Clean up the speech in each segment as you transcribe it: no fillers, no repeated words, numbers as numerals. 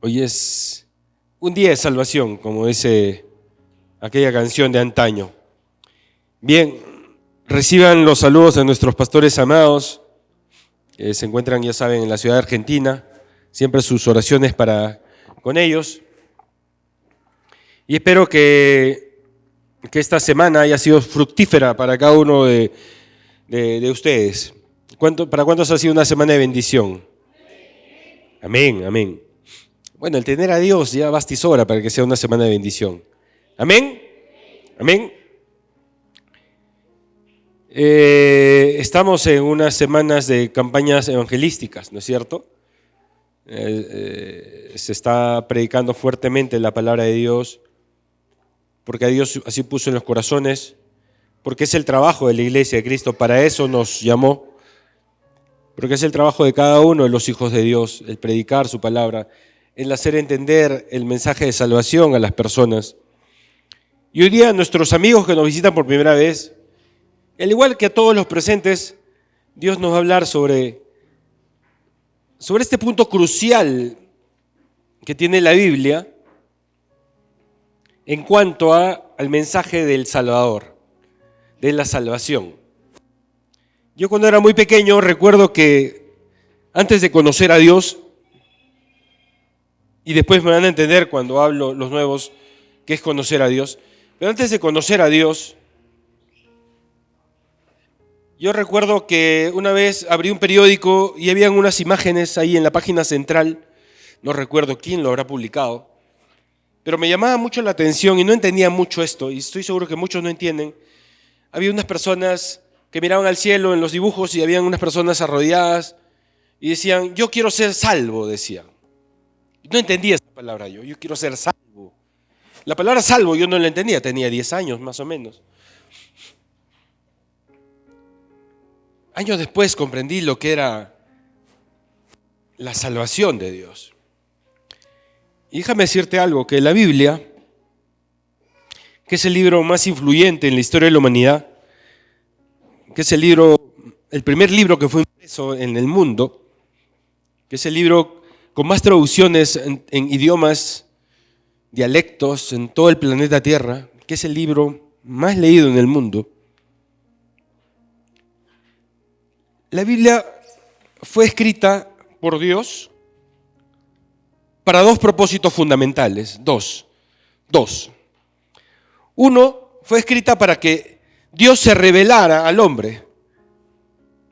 Hoy es un día de salvación, como dice aquella canción de antaño. Bien, reciban los saludos de nuestros pastores amados, que se encuentran, ya saben, en la ciudad de Argentina. Siempre sus oraciones con ellos. Y espero que esta semana haya sido fructífera para cada uno de ustedes. ¿Para cuántos ha sido una semana de bendición? Amén, amén. Bueno, el tener a Dios ya basta y sobra para que sea una semana de bendición. Amén, amén. Estamos en unas semanas de campañas evangelísticas, ¿no es cierto? Se está predicando fuertemente la palabra de Dios, porque a Dios así puso en los corazones, porque es el trabajo de la iglesia de Cristo, para eso nos llamó, porque es el trabajo de cada uno de los hijos de Dios, el predicar su palabra, el hacer entender el mensaje de salvación a las personas. Y hoy día nuestros amigos que nos visitan por primera vez, al igual que a todos los presentes, Dios nos va a hablar sobre este punto crucial que tiene la Biblia en cuanto al mensaje del Salvador, de la salvación. Yo cuando era muy pequeño recuerdo que antes de conocer a Dios, y después me van a entender cuando hablo los nuevos qué es conocer a Dios, pero antes de conocer a Dios, yo recuerdo que una vez abrí un periódico y habían unas imágenes ahí en la página central, no recuerdo quién lo habrá publicado, pero me llamaba mucho la atención y no entendía mucho esto, y estoy seguro que muchos no entienden. Había unas personas que miraban al cielo en los dibujos y habían unas personas arrodilladas y decían, yo quiero ser salvo, decían. No entendía esa palabra yo quiero ser salvo. La palabra salvo yo no la entendía, tenía 10 años más o menos. Años después comprendí lo que era la salvación de Dios. Y déjame decirte algo, que la Biblia, que es el libro más influyente en la historia de la humanidad, que es el primer libro que fue impreso en el mundo, que es el libro con más traducciones en idiomas, dialectos en todo el planeta Tierra, que es el libro más leído en el mundo. La Biblia fue escrita por Dios para dos propósitos fundamentales, dos. Uno, fue escrita para que Dios se revelara al hombre.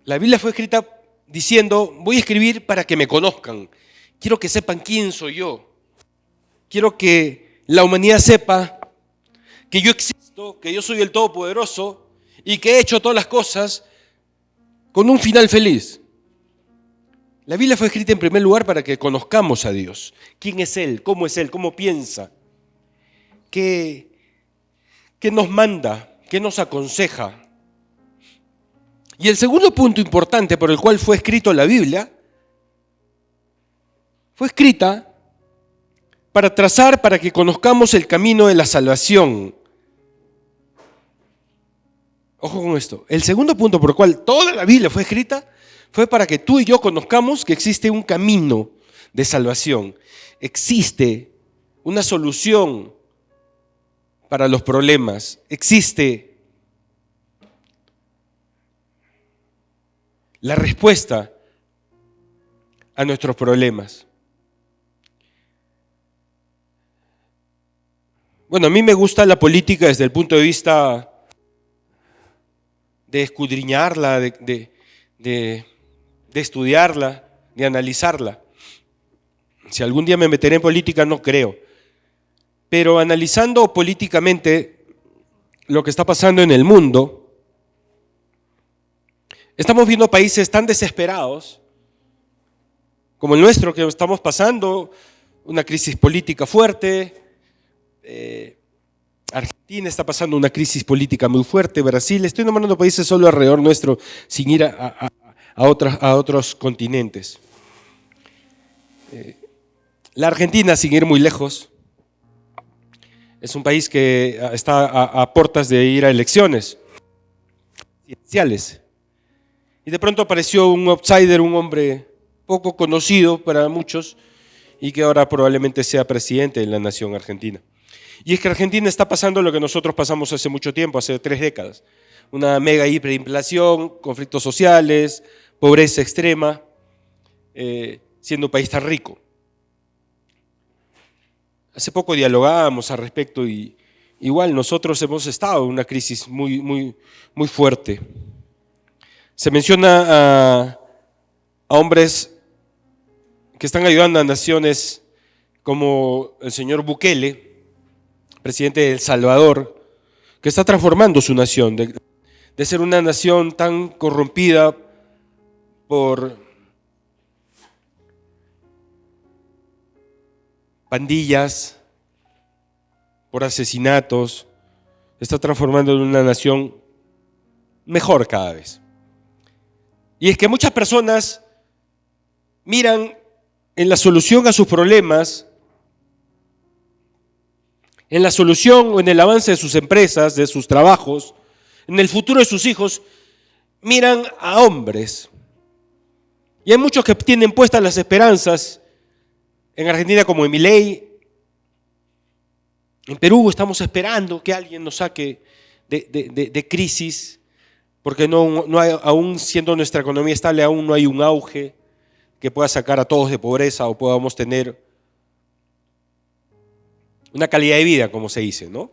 La Biblia fue escrita diciendo, voy a escribir para que me conozcan. Quiero que sepan quién soy yo. Quiero que la humanidad sepa que yo existo, que yo soy el Todopoderoso y que he hecho todas las cosas con un final feliz. La Biblia fue escrita en primer lugar para que conozcamos a Dios. ¿Quién es Él? ¿Cómo piensa? ¿Qué nos manda? ¿Qué nos aconseja? Y el segundo punto importante por el cual fue escrito la Biblia, fue escrita para que conozcamos el camino de la salvación. Ojo con esto. El segundo punto por el cual toda la Biblia fue escrita fue para que tú y yo conozcamos que existe un camino de salvación. Existe una solución para los problemas. Existe la respuesta a nuestros problemas. Bueno, a mí me gusta la política desde el punto de vista de escudriñarla, de estudiarla, de analizarla. Si algún día me meteré en política, no creo. Pero analizando políticamente lo que está pasando en el mundo, estamos viendo países tan desesperados como el nuestro, que estamos pasando una crisis política fuerte. Argentina está pasando una crisis política muy fuerte, Brasil, estoy nombrando países solo alrededor nuestro, sin ir a otros continentes. La Argentina, sin ir muy lejos, es un país que está a puertas de ir a elecciones presidenciales. Y de pronto apareció un outsider, un hombre poco conocido para muchos, y que ahora probablemente sea presidente de la nación argentina. Y es que Argentina está pasando lo que nosotros pasamos hace mucho tiempo, hace 3 décadas. Una mega hiperinflación, conflictos sociales, pobreza extrema, siendo un país tan rico. Hace poco dialogábamos al respecto y igual nosotros hemos estado en una crisis muy fuerte. Se menciona a hombres que están ayudando a naciones como el señor Bukele, presidente de El Salvador, que está transformando su nación, de ser una nación tan corrompida por pandillas, por asesinatos, está transformando en una nación mejor cada vez. Y es que muchas personas miran en la solución a sus problemas, en la solución o en el avance de sus empresas, de sus trabajos, en el futuro de sus hijos, miran a hombres. Y hay muchos que tienen puestas las esperanzas en Argentina como en Milei. En Perú estamos esperando que alguien nos saque de crisis, porque no hay, aún siendo nuestra economía estable, aún no hay un auge que pueda sacar a todos de pobreza o podamos tener una calidad de vida, como se dice, ¿no?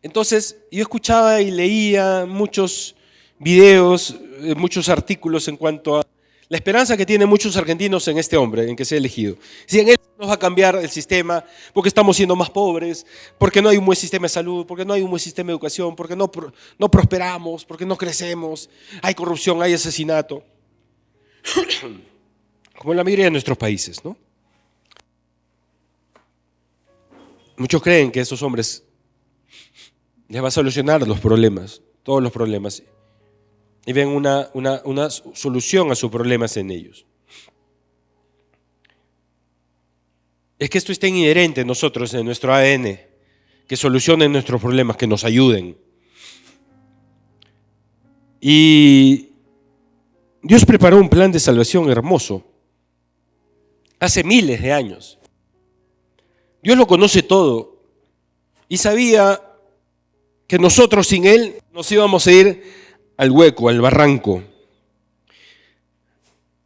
Entonces, yo escuchaba y leía muchos videos, muchos artículos en cuanto a la esperanza que tienen muchos argentinos en este hombre, en que sea elegido. Si en él nos va a cambiar el sistema, porque estamos siendo más pobres, porque no hay un buen sistema de salud, porque no hay un buen sistema de educación, porque no prosperamos, porque no crecemos, hay corrupción, hay asesinato, como en la mayoría de nuestros países, ¿no? Muchos creen que esos hombres les va a solucionar los problemas, todos los problemas, y ven una solución a sus problemas en ellos. Es que esto está inherente en nosotros, en nuestro ADN, que solucionen nuestros problemas, que nos ayuden. Y Dios preparó un plan de salvación hermoso hace miles de años. Dios lo conoce todo y sabía que nosotros sin Él nos íbamos a ir al hueco, al barranco.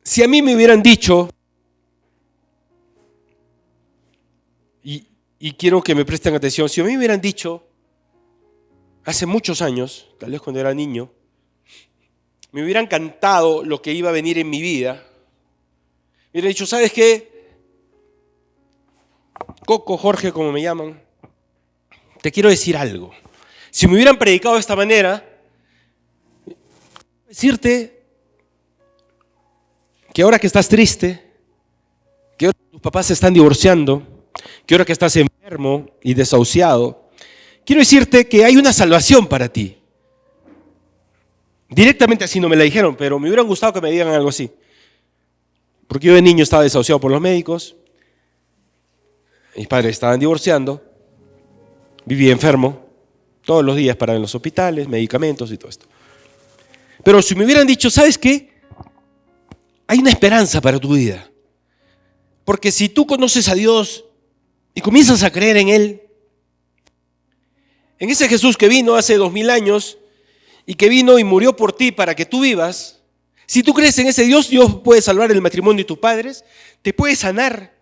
Si a mí me hubieran dicho, y quiero que me presten atención, si a mí me hubieran dicho hace muchos años, tal vez cuando era niño, me hubieran cantado lo que iba a venir en mi vida, me hubieran dicho, ¿sabes qué? Coco, Jorge, como me llaman, te quiero decir algo. Si me hubieran predicado de esta manera, decirte que ahora que estás triste, que ahora tus papás se están divorciando, que ahora que estás enfermo y desahuciado, quiero decirte que hay una salvación para ti. Directamente así no me la dijeron, pero me hubiera gustado que me digan algo así. Porque yo de niño estaba desahuciado por los médicos, mis padres estaban divorciando, vivía enfermo, todos los días para en los hospitales, medicamentos y todo esto. Pero si me hubieran dicho, ¿sabes qué? Hay una esperanza para tu vida. Porque si tú conoces a Dios y comienzas a creer en Él, en ese Jesús que vino hace 2000 años y que vino y murió por ti para que tú vivas, si tú crees en ese Dios, Dios puede salvar el matrimonio de tus padres, te puede sanar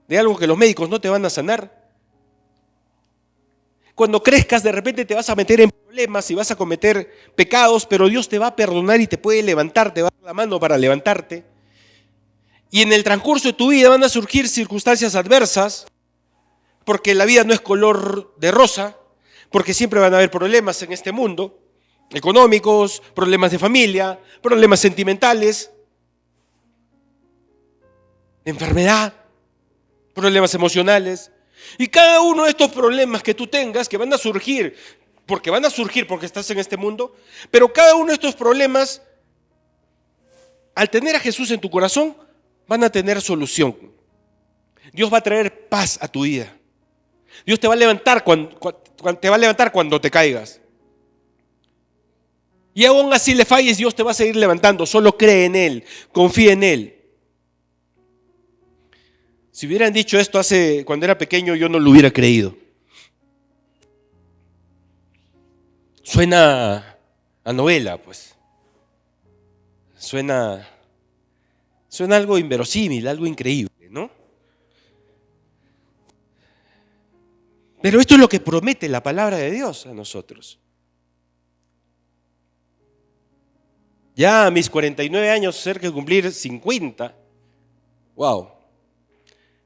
de algo que los médicos no te van a sanar. Cuando crezcas, de repente te vas a meter en problemas y vas a cometer pecados, pero Dios te va a perdonar y te puede levantar, te va a dar la mano para levantarte. Y en el transcurso de tu vida van a surgir circunstancias adversas, porque la vida no es color de rosa, porque siempre van a haber problemas en este mundo, económicos, problemas de familia, problemas sentimentales, enfermedad, problemas emocionales. Y cada uno de estos problemas que tú tengas, que van a surgir porque estás en este mundo, pero cada uno de estos problemas, al tener a Jesús en tu corazón, van a tener solución. Dios va a traer paz a tu vida. Dios te va a levantar cuando te caigas. Y aún así le falles, Dios te va a seguir levantando. Solo cree en Él, confía en Él. Si hubieran dicho esto cuando era pequeño, yo no lo hubiera creído. Suena a novela, pues. Suena algo inverosímil, algo increíble, ¿no? Pero esto es lo que promete la palabra de Dios a nosotros. Ya a mis 49 años, cerca de cumplir 50, wow.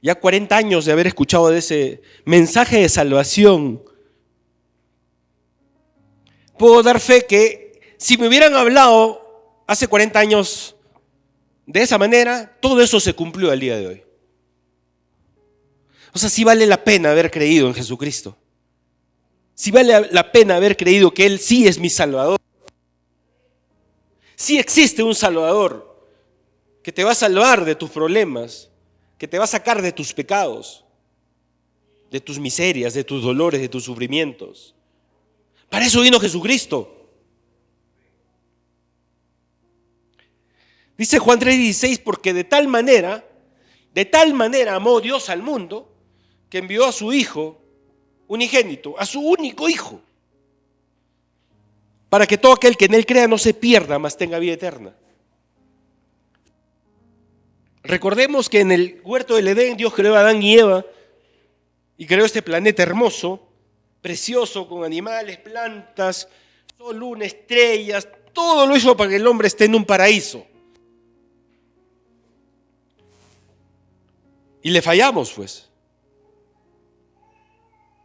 Ya 40 años de haber escuchado de ese mensaje de salvación, puedo dar fe que si me hubieran hablado hace 40 años de esa manera, todo eso se cumplió al día de hoy. O sea, sí vale la pena haber creído en Jesucristo. Sí vale la pena haber creído que Él sí es mi Salvador. Sí existe un Salvador que te va a salvar de tus problemas, que te va a sacar de tus pecados, de tus miserias, de tus dolores, de tus sufrimientos. Para eso vino Jesucristo. Dice Juan 3:16, porque de tal manera amó Dios al mundo, que envió a su Hijo unigénito, a su único Hijo, para que todo aquel que en Él crea no se pierda, mas tenga vida eterna. Recordemos que en el huerto del Edén Dios creó a Adán y Eva y creó este planeta hermoso, precioso, con animales, plantas, sol, luna, estrellas, todo lo hizo para que el hombre esté en un paraíso. Y le fallamos, pues.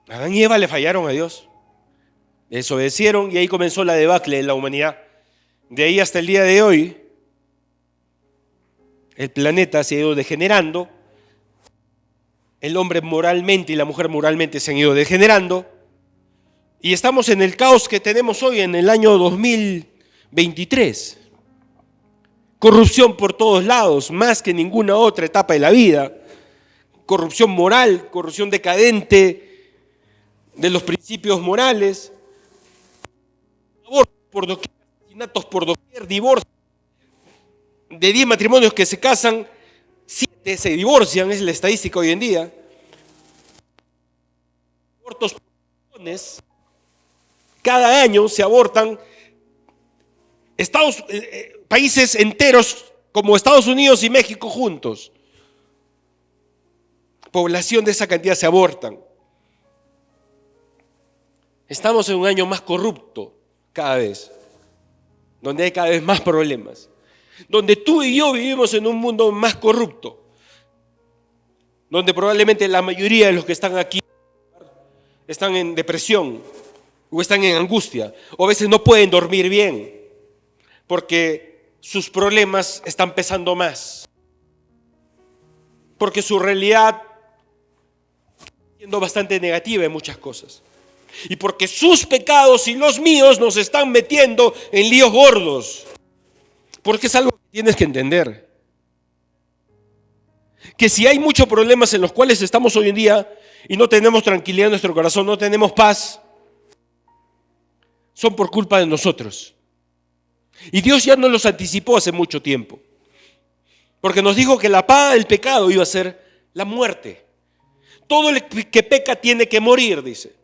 Adán y Eva le fallaron a Dios. Desobedecieron y ahí comenzó la debacle de la humanidad. De ahí hasta el día de hoy, el planeta se ha ido degenerando. El hombre moralmente y la mujer moralmente se han ido degenerando. Y estamos en el caos que tenemos hoy en el año 2023. Corrupción por todos lados, más que ninguna otra etapa de la vida. Corrupción moral, corrupción decadente de los principios morales, abortos por doquier, asesinatos por doquier, divorcio. De 10 matrimonios que se casan, 7 se divorcian, es la estadística hoy en día. Abortos por millones, cada año se abortan países enteros como Estados Unidos y México juntos. Población de esa cantidad se abortan. Estamos en un año más corrupto cada vez, donde hay cada vez más problemas, donde tú y yo vivimos en un mundo más corrupto, donde probablemente la mayoría de los que están aquí están en depresión o están en angustia, o a veces no pueden dormir bien, porque sus problemas están pesando más, porque su realidad está siendo bastante negativa en muchas cosas. Y porque sus pecados y los míos nos están metiendo en líos gordos. Porque es algo que tienes que entender. Que si hay muchos problemas en los cuales estamos hoy en día y no tenemos tranquilidad en nuestro corazón, no tenemos paz, son por culpa de nosotros. Y Dios ya nos los anticipó hace mucho tiempo. Porque nos dijo que la paga del pecado iba a ser la muerte. Todo el que peca tiene que morir, dice.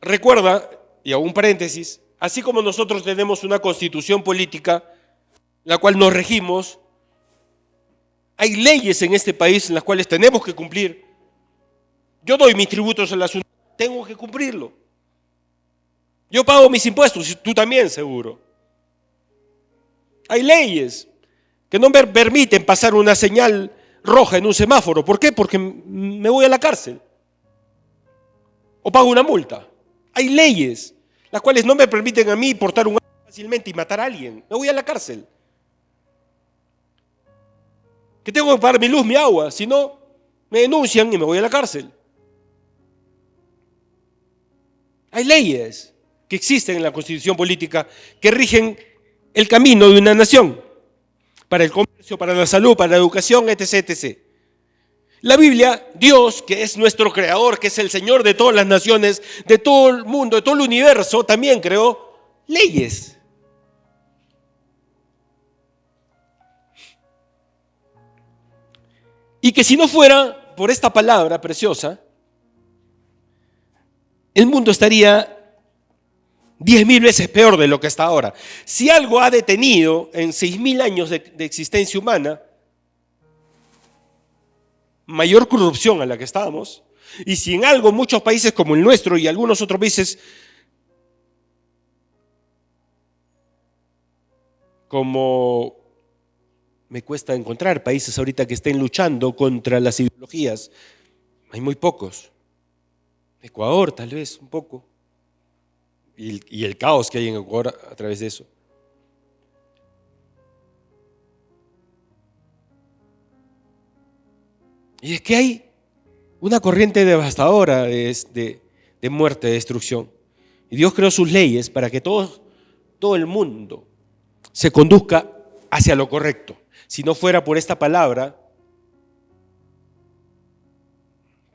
Recuerda, y hago un paréntesis, así como nosotros tenemos una constitución política, la cual nos regimos, hay leyes en este país en las cuales tenemos que cumplir. Yo doy mis tributos a la ciudad, tengo que cumplirlo. Yo pago mis impuestos, y tú también seguro. Hay leyes que no me permiten pasar una señal roja en un semáforo. ¿Por qué? Porque me voy a la cárcel. O pago una multa. Hay leyes las cuales no me permiten a mí portar un arma fácilmente y matar a alguien. Me voy a la cárcel. Que tengo que pagar mi luz, mi agua. Si no, me denuncian y me voy a la cárcel. Hay leyes que existen en la Constitución política que rigen el camino de una nación. Para el comercio, para la salud, para la educación, etc., etc. La Biblia, Dios, que es nuestro creador, que es el Señor de todas las naciones, de todo el mundo, de todo el universo, también creó leyes. Y que si no fuera por esta palabra preciosa, el mundo estaría 10.000 veces peor de lo que está ahora. Si algo ha detenido en 6.000 años de existencia humana, mayor corrupción a la que estábamos, y si en algo muchos países como el nuestro y algunos otros países como me cuesta encontrar países ahorita que estén luchando contra las ideologías, hay muy pocos. Ecuador tal vez un poco, y el caos que hay en Ecuador a través de eso. Y es que hay una corriente devastadora de muerte, de destrucción. Y Dios creó sus leyes para que todo el mundo se conduzca hacia lo correcto. Si no fuera por esta palabra,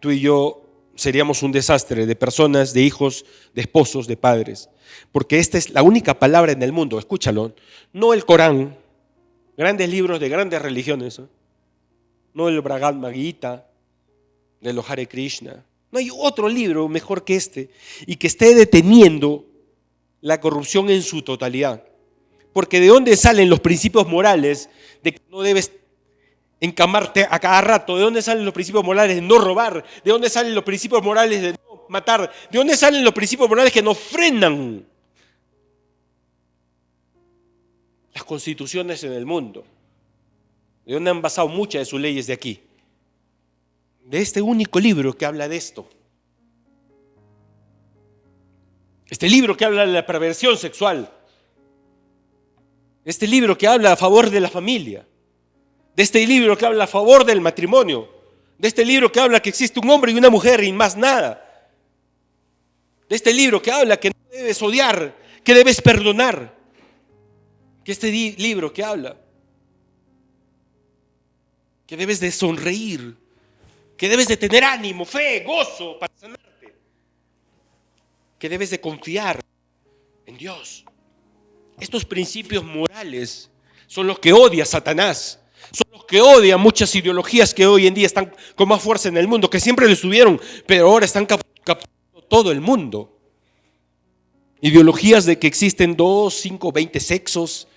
tú y yo seríamos un desastre de personas, de hijos, de esposos, de padres. Porque esta es la única palabra en el mundo, escúchalo, no el Corán, grandes libros de grandes religiones, no el Bhagavad Gita, de los Hare Krishna. No hay otro libro mejor que este y que esté deteniendo la corrupción en su totalidad. Porque ¿de dónde salen los principios morales de que no debes encamarte a cada rato? ¿De dónde salen los principios morales de no robar? ¿De dónde salen los principios morales de no matar? ¿De dónde salen los principios morales que nos frenan las constituciones en el mundo? ¿De dónde han basado muchas de sus leyes de aquí? De este único libro que habla de esto. Este libro que habla de la perversión sexual. Este libro que habla a favor de la familia. De este libro que habla a favor del matrimonio. De este libro que habla que existe un hombre y una mujer y más nada. De este libro que habla que no debes odiar, que debes perdonar. Que este libro que habla que debes de sonreír, que debes de tener ánimo, fe, gozo para sanarte, que debes de confiar en Dios. Estos principios morales son los que odia Satanás, son los que odian muchas ideologías que hoy en día están con más fuerza en el mundo, que siempre lo estuvieron, pero ahora están capturando todo el mundo. Ideologías de que existen 2, 5, 20 sexos,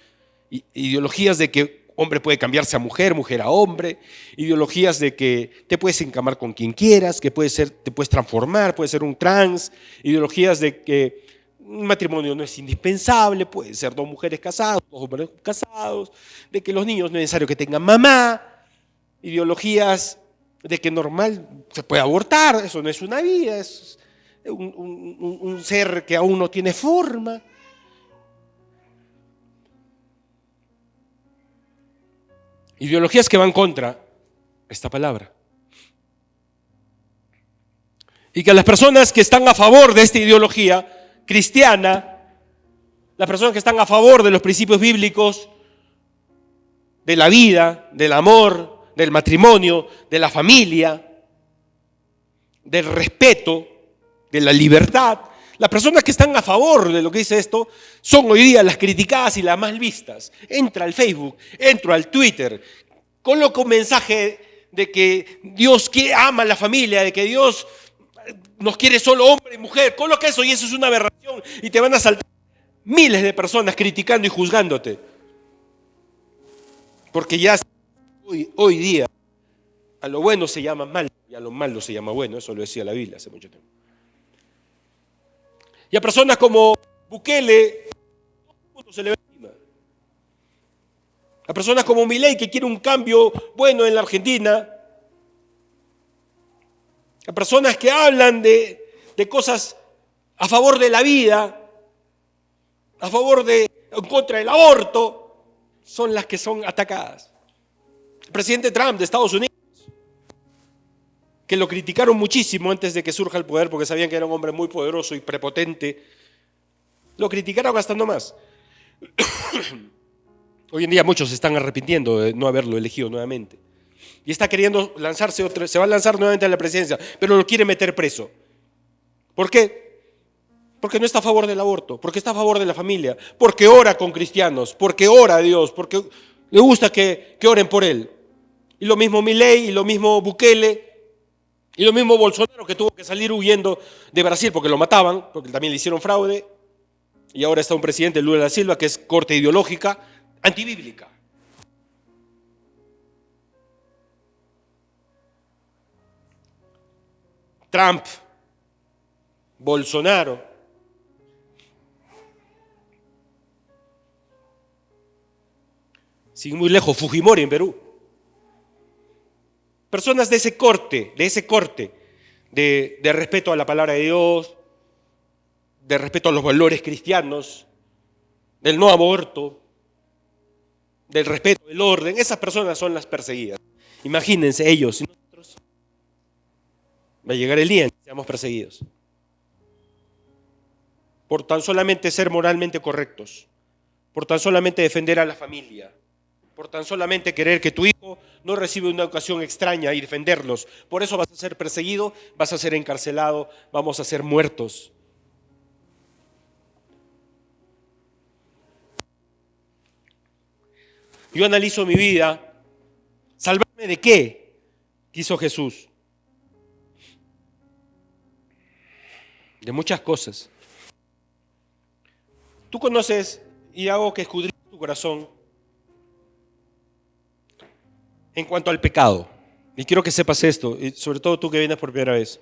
ideologías de que hombre puede cambiarse a mujer, mujer a hombre, ideologías de que te puedes encamar con quien quieras, que te puedes transformar, puedes ser un trans, ideologías de que un matrimonio no es indispensable, puede ser 2 mujeres casadas, 2 hombres casados, de que los niños no es necesario que tengan mamá, ideologías de que normal se puede abortar, eso no es una vida, es un ser que aún no tiene forma. Ideologías que van contra esta palabra. Y que las personas que están a favor de esta ideología cristiana, las personas que están a favor de los principios bíblicos, de la vida, del amor, del matrimonio, de la familia, del respeto, de la libertad, las personas que están a favor de lo que dice esto son hoy día las criticadas y las mal vistas. Entra al Facebook, entro al Twitter, coloco un mensaje de que Dios ama a la familia, de que Dios nos quiere solo hombre y mujer. Coloca eso y eso es una aberración y te van a saltar miles de personas criticando y juzgándote. Porque ya hoy día a lo bueno se llama malo y a lo malo se llama bueno. Eso lo decía la Biblia hace mucho tiempo. Y a personas como Bukele, todo el mundo se le ve encima. A personas como Milei, que quiere un cambio bueno en la Argentina. A personas que hablan de cosas a favor de la vida, en contra del aborto, son las que son atacadas. El presidente Trump de Estados Unidos, que lo criticaron muchísimo antes de que surja el poder porque sabían que era un hombre muy poderoso y prepotente, lo criticaron hasta no más. Hoy en día muchos se están arrepintiendo de no haberlo elegido nuevamente. Y está queriendo lanzarse se va a lanzar nuevamente a la presidencia, pero lo quiere meter preso. ¿Por qué? Porque no está a favor del aborto, porque está a favor de la familia, porque ora con cristianos, porque ora a Dios, porque le gusta que oren por él. Y lo mismo Milei, y lo mismo Bukele, y lo mismo Bolsonaro, que tuvo que salir huyendo de Brasil porque lo mataban, porque también le hicieron fraude. Y ahora está un presidente, Lula da Silva, que es corte ideológica, antibíblica. Trump, Bolsonaro. Sin muy lejos, Fujimori en Perú. Personas de ese corte, de respeto a la palabra de Dios, de respeto a los valores cristianos, del no aborto, del respeto del orden. Esas personas son las perseguidas. Imagínense ellos y nosotros. Va a llegar el día en que seamos perseguidos por tan solamente ser moralmente correctos, por tan solamente defender a la familia, por tan solamente querer que tu hijo no reciba una educación extraña y defenderlos. Por eso vas a ser perseguido, vas a ser encarcelado, vamos a ser muertos. Yo analizo mi vida. ¿Salvarme de qué quiso Jesús? De muchas cosas. Tú conoces, y hago que escudriñes tu corazón, en cuanto al pecado. Y quiero que sepas esto, y sobre todo tú que vienes por primera vez.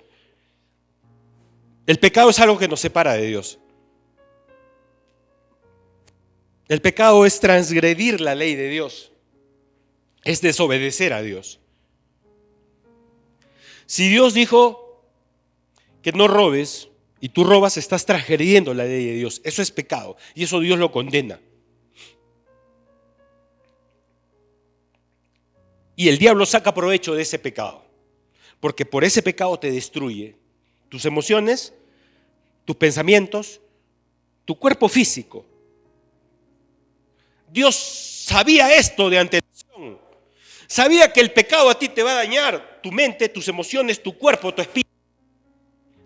El pecado es algo que nos separa de Dios. El pecado es transgredir la ley de Dios. Es desobedecer a Dios. Si Dios dijo que no robes y tú robas, estás transgrediendo la ley de Dios. Eso es pecado y eso Dios lo condena. Y el diablo saca provecho de ese pecado, porque por ese pecado te destruye tus emociones, tus pensamientos, tu cuerpo físico. Dios sabía esto de antemano. Sabía que el pecado a ti te va a dañar tu mente, tus emociones, tu cuerpo, tu espíritu.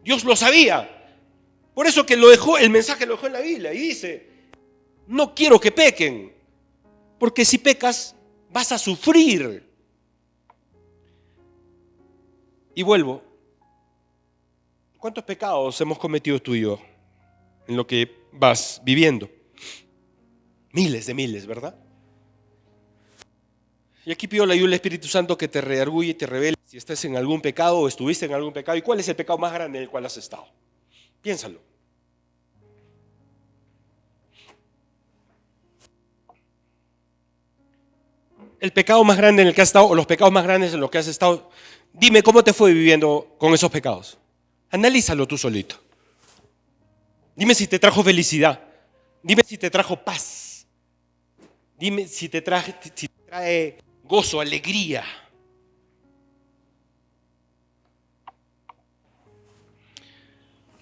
Dios lo sabía. Por eso que lo dejó, el mensaje lo dejó en la Biblia y dice: no quiero que pequen, porque si pecas vas a sufrir. Y vuelvo. ¿Cuántos pecados hemos cometido tú y yo en lo que vas viviendo? Miles de miles, ¿verdad? Y aquí pido la ayuda del Espíritu Santo que te redarguye y te revele si estás en algún pecado o estuviste en algún pecado y cuál es el pecado más grande en el cual has estado. Piénsalo. El pecado más grande en el que has estado o los pecados más grandes en los que has estado. Dime cómo te fue viviendo con esos pecados. Analízalo tú solito. Dime si te trajo felicidad. Dime si te trajo paz. Dime si te trae gozo, alegría.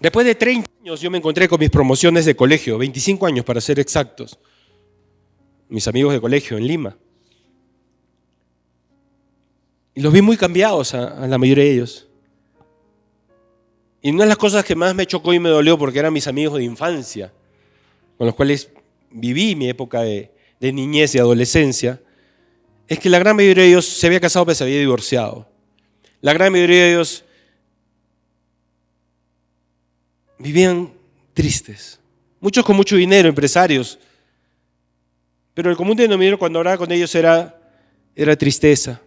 Después de 30 años yo me encontré con mis promociones de colegio, 25 años para ser exactos. Mis amigos de colegio en Lima. Y los vi muy cambiados a la mayoría de ellos. Y una de las cosas que más me chocó y me dolió, porque eran mis amigos de infancia, con los cuales viví mi época de niñez y adolescencia, es que la gran mayoría de ellos se había casado pero se había divorciado. La gran mayoría de ellos vivían tristes. Muchos con mucho dinero, empresarios. Pero el común denominador cuando hablaba con ellos era tristeza.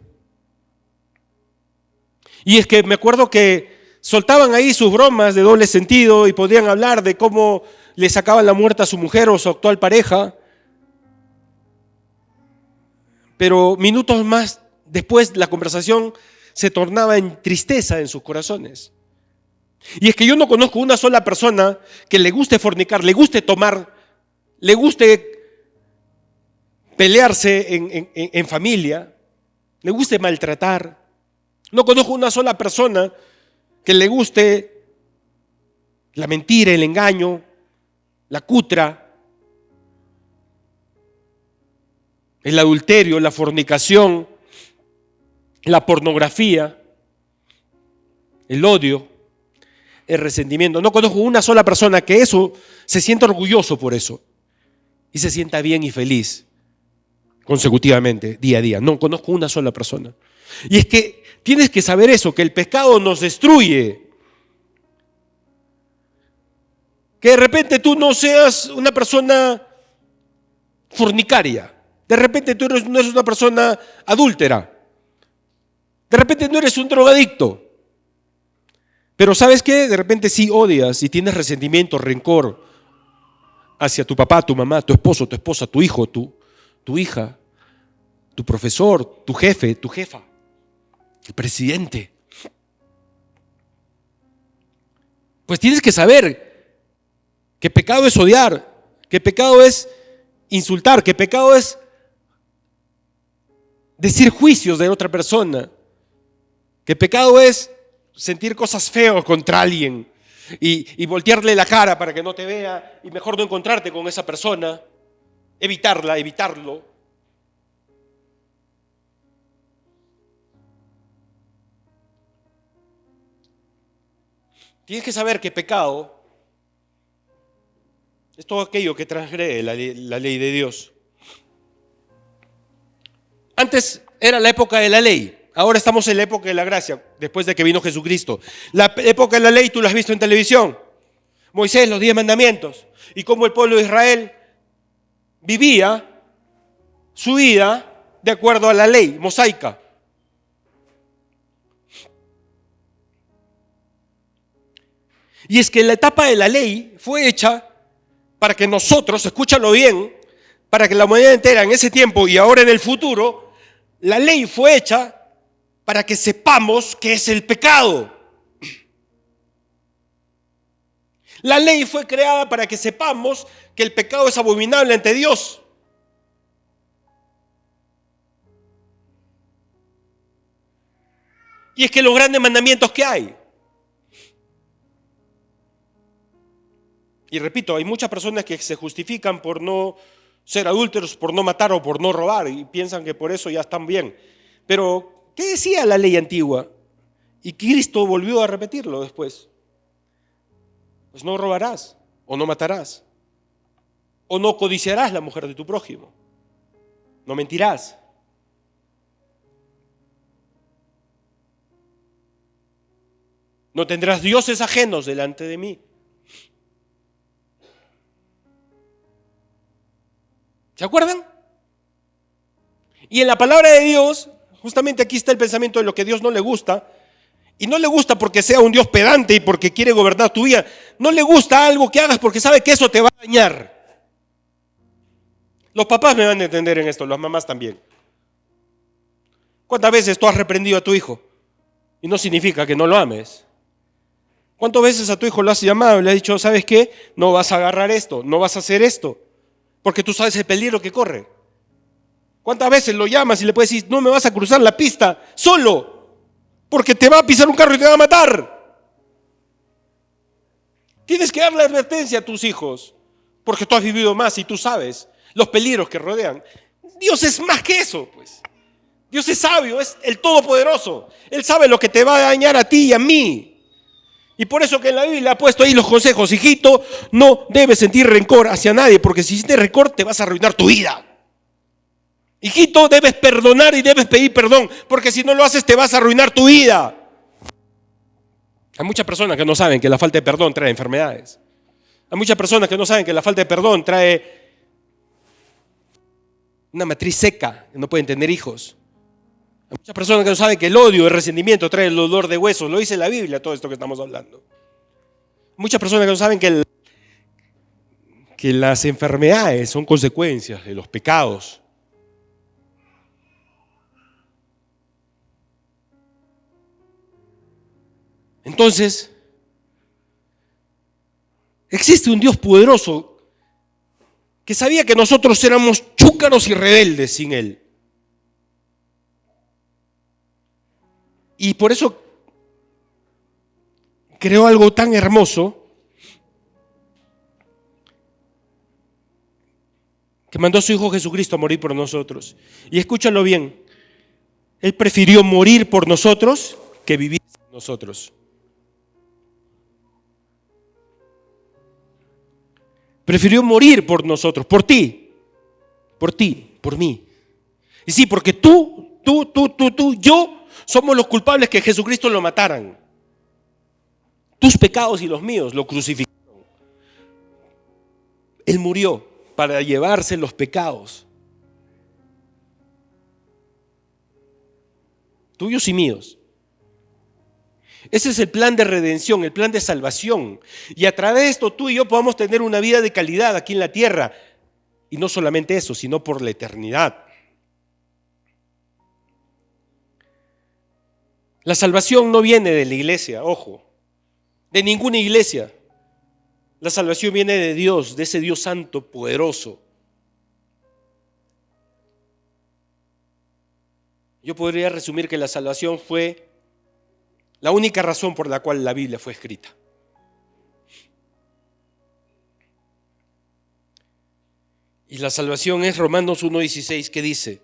Y es que me acuerdo que soltaban ahí sus bromas de doble sentido y podían hablar de cómo le sacaban la muerte a su mujer o su actual pareja. Pero minutos más después la conversación se tornaba en tristeza en sus corazones. Y es que yo no conozco una sola persona que le guste fornicar, le guste tomar, le guste pelearse en familia, le guste maltratar. No conozco una sola persona que le guste la mentira, el engaño, la cutra, el adulterio, la fornicación, la pornografía, el odio, el resentimiento. No conozco una sola persona que eso se sienta orgulloso por eso y se sienta bien y feliz consecutivamente, día a día. No conozco una sola persona. Y es que tienes que saber eso, que el pecado nos destruye. Que de repente tú no seas una persona fornicaria. De repente tú no eres una persona adúltera. De repente no eres un drogadicto. Pero ¿sabes qué? De repente sí odias y tienes resentimiento, rencor hacia tu papá, tu mamá, tu esposo, tu esposa, tu hijo, tu hija, tu profesor, tu jefe, tu jefa, el presidente. Pues tienes que saber que pecado es odiar, que pecado es insultar, que pecado es decir juicios de otra persona, que pecado es sentir cosas feas contra alguien y voltearle la cara para que no te vea y mejor no encontrarte con esa persona, evitarlo. Tienes que saber que pecado es todo aquello que transgrede la ley de Dios. Antes era la época de la ley. Ahora estamos en la época de la gracia, después de que vino Jesucristo. La época de la ley tú la has visto en televisión. Moisés, los 10 mandamientos. Y cómo el pueblo de Israel vivía su vida de acuerdo a la ley mosaica. Y es que la etapa de la ley fue hecha para que nosotros, escúchalo bien, para que la humanidad entera en ese tiempo y ahora en el futuro, la ley fue hecha para que sepamos qué es el pecado. La ley fue creada para que sepamos que el pecado es abominable ante Dios. Y es que los grandes mandamientos que hay. Y repito, hay muchas personas que se justifican por no ser adúlteros, por no matar o por no robar y piensan que por eso ya están bien. Pero, ¿qué decía la ley antigua? Y Cristo volvió a repetirlo después. Pues no robarás, o no matarás, o no codiciarás la mujer de tu prójimo, no mentirás. No tendrás dioses ajenos delante de mí. ¿Se acuerdan? Y en la palabra de Dios, justamente aquí está el pensamiento de lo que Dios no le gusta. Y no le gusta porque sea un Dios pedante y porque quiere gobernar tu vida. No le gusta algo que hagas porque sabe que eso te va a dañar. Los papás me van a entender en esto, las mamás también. ¿Cuántas veces tú has reprendido a tu hijo? Y no significa que no lo ames. ¿Cuántas veces a tu hijo lo has llamado y le has dicho, ¿sabes qué? No vas a agarrar esto, no vas a hacer esto, porque tú sabes el peligro que corre? ¿Cuántas veces lo llamas y le puedes decir, no me vas a cruzar la pista solo, porque te va a pisar un carro y te va a matar? Tienes que darle advertencia a tus hijos, porque tú has vivido más y tú sabes los peligros que rodean. Dios es más que eso, pues. Dios es sabio, es el Todopoderoso. Él sabe lo que te va a dañar a ti y a mí. Y por eso que en la Biblia ha puesto ahí los consejos. Hijito, no debes sentir rencor hacia nadie, porque si sientes rencor te vas a arruinar tu vida. Hijito, debes perdonar y debes pedir perdón, porque si no lo haces te vas a arruinar tu vida. Hay muchas personas que no saben que la falta de perdón trae enfermedades. Hay muchas personas que no saben que la falta de perdón trae una matriz seca, que no pueden tener hijos. Hay muchas personas que no saben que el odio, el resentimiento trae el dolor de huesos. Lo dice la Biblia, todo esto que estamos hablando. Hay muchas personas que no saben que las enfermedades son consecuencias de los pecados. Entonces, existe un Dios poderoso que sabía que nosotros éramos chúcaros y rebeldes sin Él. Y por eso creó algo tan hermoso que mandó a su Hijo Jesucristo a morir por nosotros. Y escúchalo bien, Él prefirió morir por nosotros que vivir sin nosotros. Prefirió morir por nosotros, por ti, por mí. Y sí, porque tú, yo Somos los culpables que Jesucristo lo mataran. Tus pecados y los míos lo crucificaron. Él murió para llevarse los pecados, tuyos y míos. Ese es el plan de redención, el plan de salvación. Y a través de esto tú y yo podamos tener una vida de calidad aquí en la tierra. Y no solamente eso, sino por la eternidad. La salvación no viene de la iglesia, ojo, de ninguna iglesia. La salvación viene de Dios, de ese Dios santo, poderoso. Yo podría resumir que la salvación fue la única razón por la cual la Biblia fue escrita. Y la salvación es Romanos 1:16, que dice,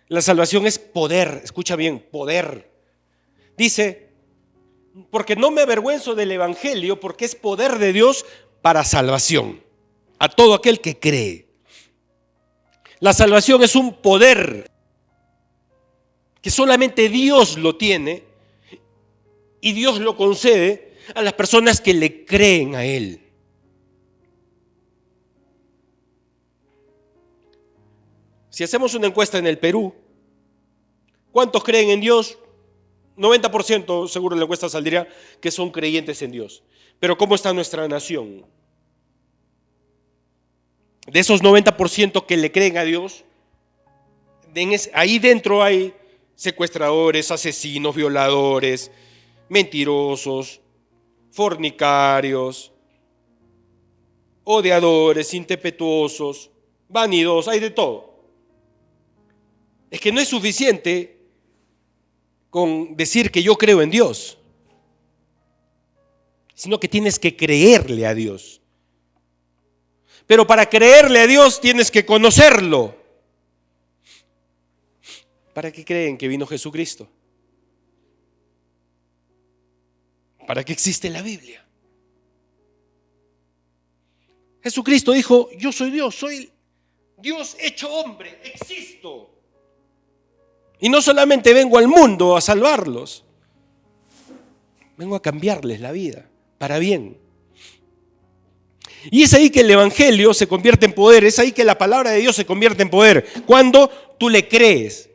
la salvación es poder, escucha bien, poder. Dice, porque no me avergüenzo del evangelio, porque es poder de Dios para salvación a todo aquel que cree. La salvación es un poder que solamente Dios lo tiene y Dios lo concede a las personas que le creen a Él. Si hacemos una encuesta en el Perú, ¿cuántos creen en Dios? 90% seguro en la encuesta saldría que son creyentes en Dios. Pero ¿cómo está nuestra nación? De esos 90% que le creen a Dios, ahí dentro hay secuestradores, asesinos, violadores, mentirosos, fornicarios, odiadores, impetuosos, vanidosos, hay de todo. Es que no es suficiente con decir que yo creo en Dios, sino que tienes que creerle a Dios. Pero para creerle a Dios tienes que conocerlo. ¿Para qué creen que vino Jesucristo? ¿Para qué existe la Biblia? Jesucristo dijo, yo soy Dios hecho hombre, existo. Y no solamente vengo al mundo a salvarlos, vengo a cambiarles la vida para bien. Y es ahí que el evangelio se convierte en poder, es ahí que la palabra de Dios se convierte en poder, cuando tú le crees.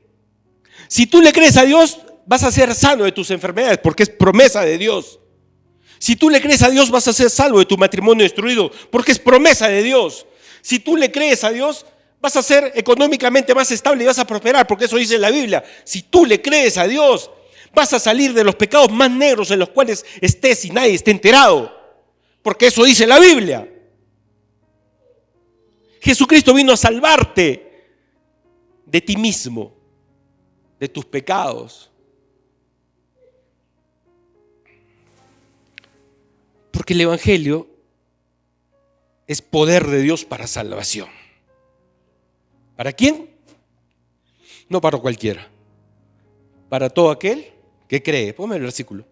Si tú le crees a Dios, vas a ser sano de tus enfermedades, porque es promesa de Dios. Si tú le crees a Dios, vas a ser salvo de tu matrimonio destruido, porque es promesa de Dios. Si tú le crees a Dios, vas a ser económicamente más estable y vas a prosperar, porque eso dice la Biblia. Si tú le crees a Dios, vas a salir de los pecados más negros en los cuales estés y nadie esté enterado, porque eso dice la Biblia. Jesucristo vino a salvarte de ti mismo, de tus pecados. Porque el evangelio es poder de Dios para salvación. ¿Para quién? No para cualquiera. Para todo aquel que cree. Ponme el versículo.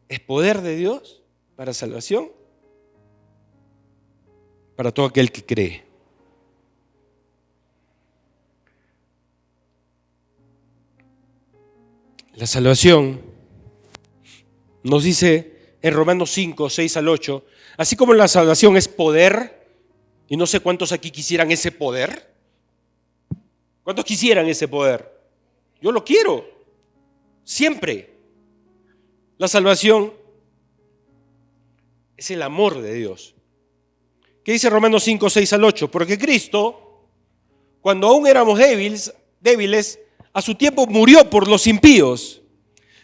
Es poder de Dios para salvación para todo aquel que cree. La salvación nos dice en Romanos 5, 6 al 8, así como la salvación es poder, y no sé cuántos aquí quisieran ese poder. ¿Cuántos quisieran ese poder? Yo lo quiero, siempre. La salvación es el amor de Dios. ¿Qué dice Romanos 5, 6 al 8? Porque Cristo, cuando aún éramos débiles, a su tiempo murió por los impíos.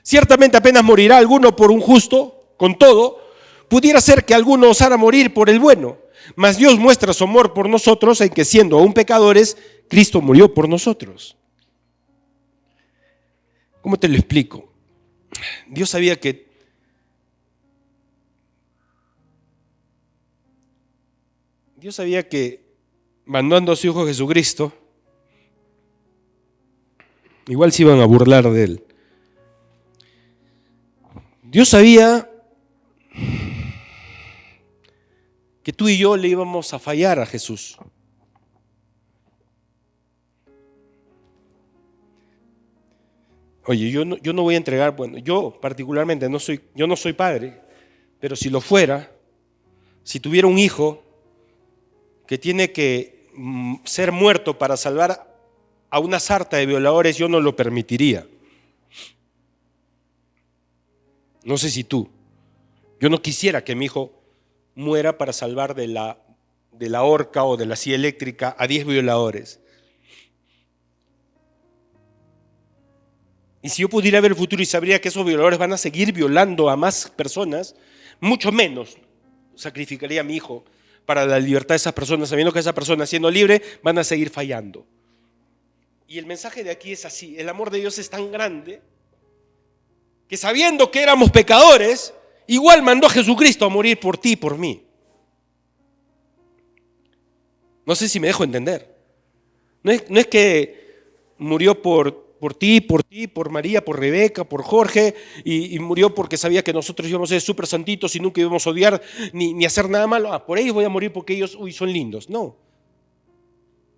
Ciertamente apenas morirá alguno por un justo, con todo, pudiera ser que alguno osara morir por el bueno. Mas Dios muestra su amor por nosotros en que siendo aún pecadores, Cristo murió por nosotros. ¿Cómo te lo explico? Dios sabía que mandando a su Hijo Jesucristo, igual se iban a burlar de él. Dios sabía que tú y yo le íbamos a fallar a Jesús. Oye, yo no voy a entregar, bueno, yo particularmente yo no soy padre, pero si lo fuera, si tuviera un hijo que tiene que ser muerto para salvar a una sarta de violadores, yo no lo permitiría. No sé si tú. Yo no quisiera que mi hijo muera para salvar de la horca o de la silla eléctrica a 10 violadores. Y si yo pudiera ver el futuro y sabría que esos violadores van a seguir violando a más personas, mucho menos sacrificaría a mi hijo para la libertad de esas personas, sabiendo que esas personas, siendo libres, van a seguir fallando. Y el mensaje de aquí es así: el amor de Dios es tan grande que, sabiendo que éramos pecadores, igual mandó a Jesucristo a morir por ti y por mí. No sé si me dejo entender. No es que murió por ti, por María, por Rebeca, por Jorge, y murió porque sabía que nosotros íbamos a ser súper santitos y nunca íbamos a odiar ni hacer nada malo. Por ellos voy a morir porque ellos, son lindos. No.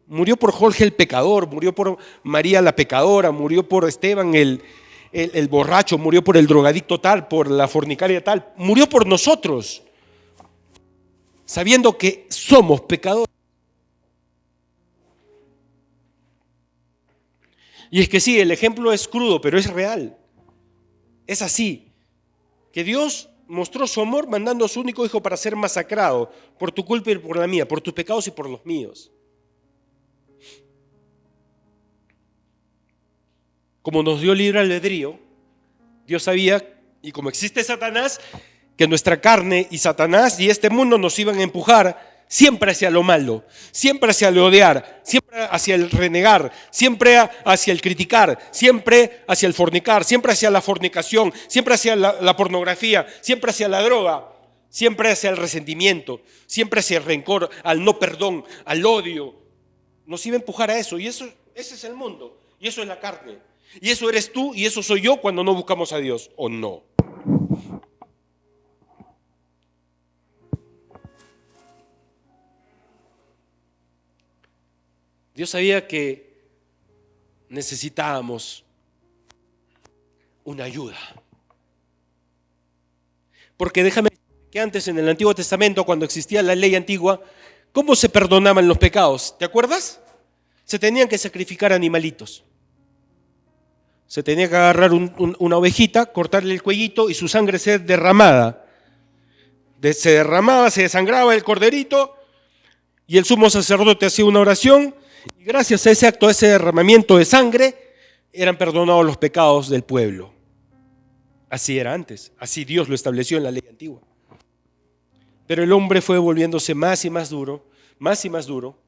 Murió por Jorge el pecador, murió por María la pecadora, murió por Esteban el borracho, murió por el drogadicto tal, por la fornicaria tal. Murió por nosotros, sabiendo que somos pecadores. Y es que sí, el ejemplo es crudo, pero es real. Es así, que Dios mostró su amor mandando a su único hijo para ser masacrado por tu culpa y por la mía, por tus pecados y por los míos. Como nos dio libre albedrío, Dios sabía, y como existe Satanás, que nuestra carne y Satanás y este mundo nos iban a empujar siempre hacia lo malo, siempre hacia el odiar, siempre hacia el renegar, siempre hacia el criticar, siempre hacia el fornicar, siempre hacia la fornicación, siempre hacia la pornografía, siempre hacia la droga, siempre hacia el resentimiento, siempre hacia el rencor, al no perdón, al odio. Nos iba a empujar a eso, y ese es el mundo, y eso es la carne, y eso eres tú y eso soy yo cuando no buscamos a Dios, ¿o no? Dios sabía que necesitábamos una ayuda. Porque déjame decir que antes, en el Antiguo Testamento, cuando existía la ley antigua, ¿cómo se perdonaban los pecados? ¿Te acuerdas? Se tenían que sacrificar animalitos. Se tenía que agarrar una ovejita, cortarle el cuellito y su sangre ser derramada. Se derramaba, se desangraba el corderito y el sumo sacerdote hacía una oración. Y gracias a ese acto, a ese derramamiento de sangre, eran perdonados los pecados del pueblo. Así era antes, así Dios lo estableció en la ley antigua. Pero el hombre fue volviéndose más y más duro, más y más duro.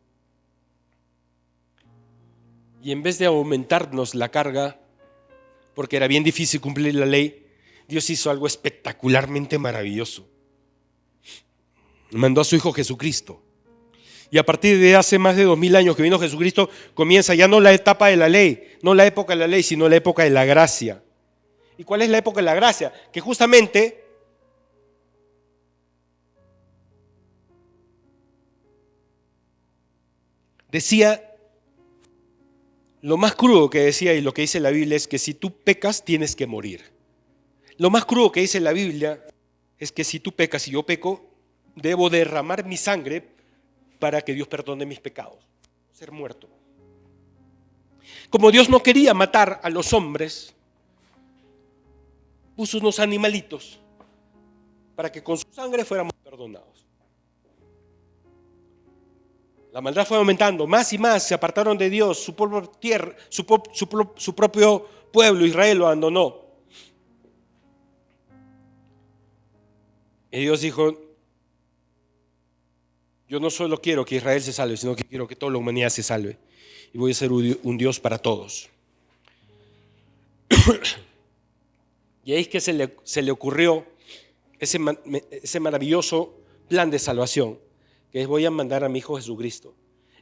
Y en vez de aumentarnos la carga, porque era bien difícil cumplir la ley, Dios hizo algo espectacularmente maravilloso. Mandó a su Hijo Jesucristo. Y a partir de hace más de 2000 años que vino Jesucristo, comienza ya no la etapa de la ley, no la época de la ley, sino la época de la gracia. ¿Y cuál es la época de la gracia? Que justamente decía, lo más crudo que decía y lo que dice la Biblia es que si tú pecas tienes que morir. Lo más crudo que dice la Biblia es que si tú pecas y yo peco, debo derramar mi sangre para que Dios perdone mis pecados, ser muerto. Como Dios no quería matar a los hombres, puso unos animalitos para que con su sangre fuéramos perdonados. La maldad fue aumentando, más y más se apartaron de Dios, su propia tierra, su propio pueblo, Israel, lo abandonó. Y Dios dijo, yo no solo quiero que Israel se salve, sino que quiero que toda la humanidad se salve. Y voy a ser un Dios para todos. Y ahí es que se le ocurrió ese maravilloso plan de salvación, que es: voy a mandar a mi Hijo Jesucristo.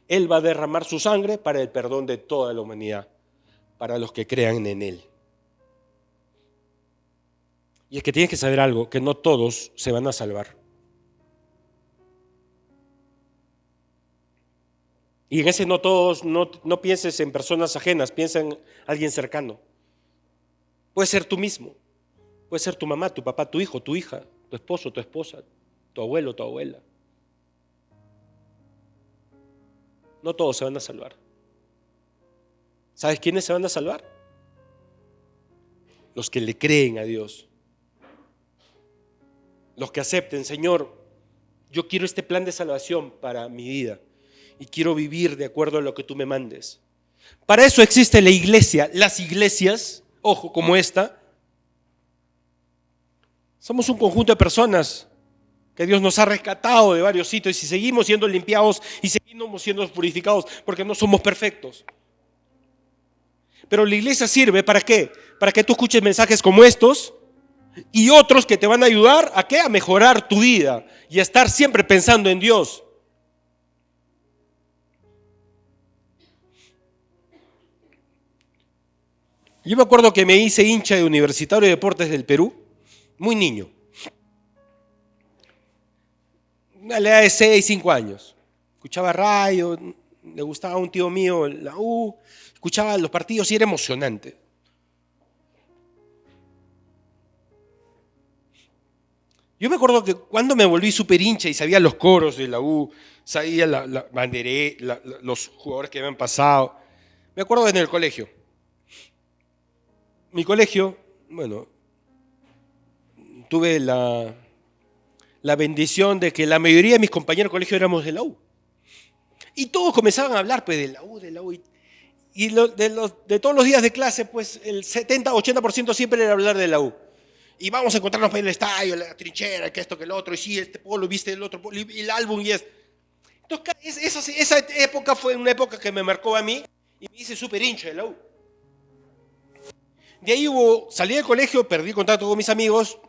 Él va a derramar su sangre para el perdón de toda la humanidad, para los que crean en Él. Y es que tienes que saber algo, que no todos se van a salvar. Y en ese no todos, no pienses en personas ajenas, piensa en alguien cercano. Puede ser tú mismo, puede ser tu mamá, tu papá, tu hijo, tu hija, tu esposo, tu esposa, tu abuelo, tu abuela. No todos se van a salvar. ¿Sabes quiénes se van a salvar? Los que le creen a Dios. Los que acepten, Señor, yo quiero este plan de salvación para mi vida y quiero vivir de acuerdo a lo que tú me mandes. Para eso existe la iglesia. Las iglesias, ojo, como esta, somos un conjunto de personas que Dios nos ha rescatado de varios sitios y seguimos siendo limpiados y seguimos siendo purificados porque no somos perfectos. Pero la iglesia sirve ¿para qué? Para que tú escuches mensajes como estos y otros que te van a ayudar ¿a qué? A mejorar tu vida y a estar siempre pensando en Dios. Yo me acuerdo que me hice hincha de Universitario de Deportes del Perú, muy niño. A la edad de 6, 5 años. Escuchaba radio, le gustaba a un tío mío la U, escuchaba los partidos y era emocionante. Yo me acuerdo que cuando me volví súper hincha y sabía los coros de la U, sabía la banderé, los jugadores que habían pasado, me acuerdo en el colegio. Mi colegio, bueno, tuve la bendición de que la mayoría de mis compañeros de colegio éramos de la U. Y todos comenzaban a hablar pues de la U, de la U. Y de todos los días de clase, pues el 70-80% siempre era hablar de la U. Y vamos a encontrarnos para ir al estadio, la trinchera, que esto, que el otro, y sí, este polo, viste el otro polo, y el álbum, y es. Entonces, esa época fue una época que me marcó a mí y me hice súper hincha de la U. De ahí salí del colegio, perdí contacto con mis amigos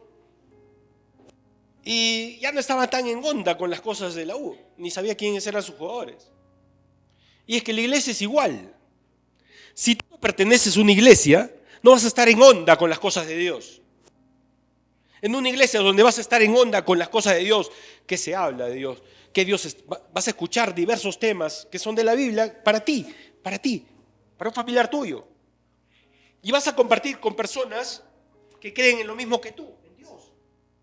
y ya no estaba tan en onda con las cosas de la U, ni sabía quiénes eran sus jugadores. Y es que la iglesia es igual. Si tú perteneces a una iglesia, no vas a estar en onda con las cosas de Dios. En una iglesia donde vas a estar en onda con las cosas de Dios, que se habla de Dios, que vas a escuchar diversos temas que son de la Biblia para ti, para un familiar tuyo. Y vas a compartir con personas que creen en lo mismo que tú, en Dios,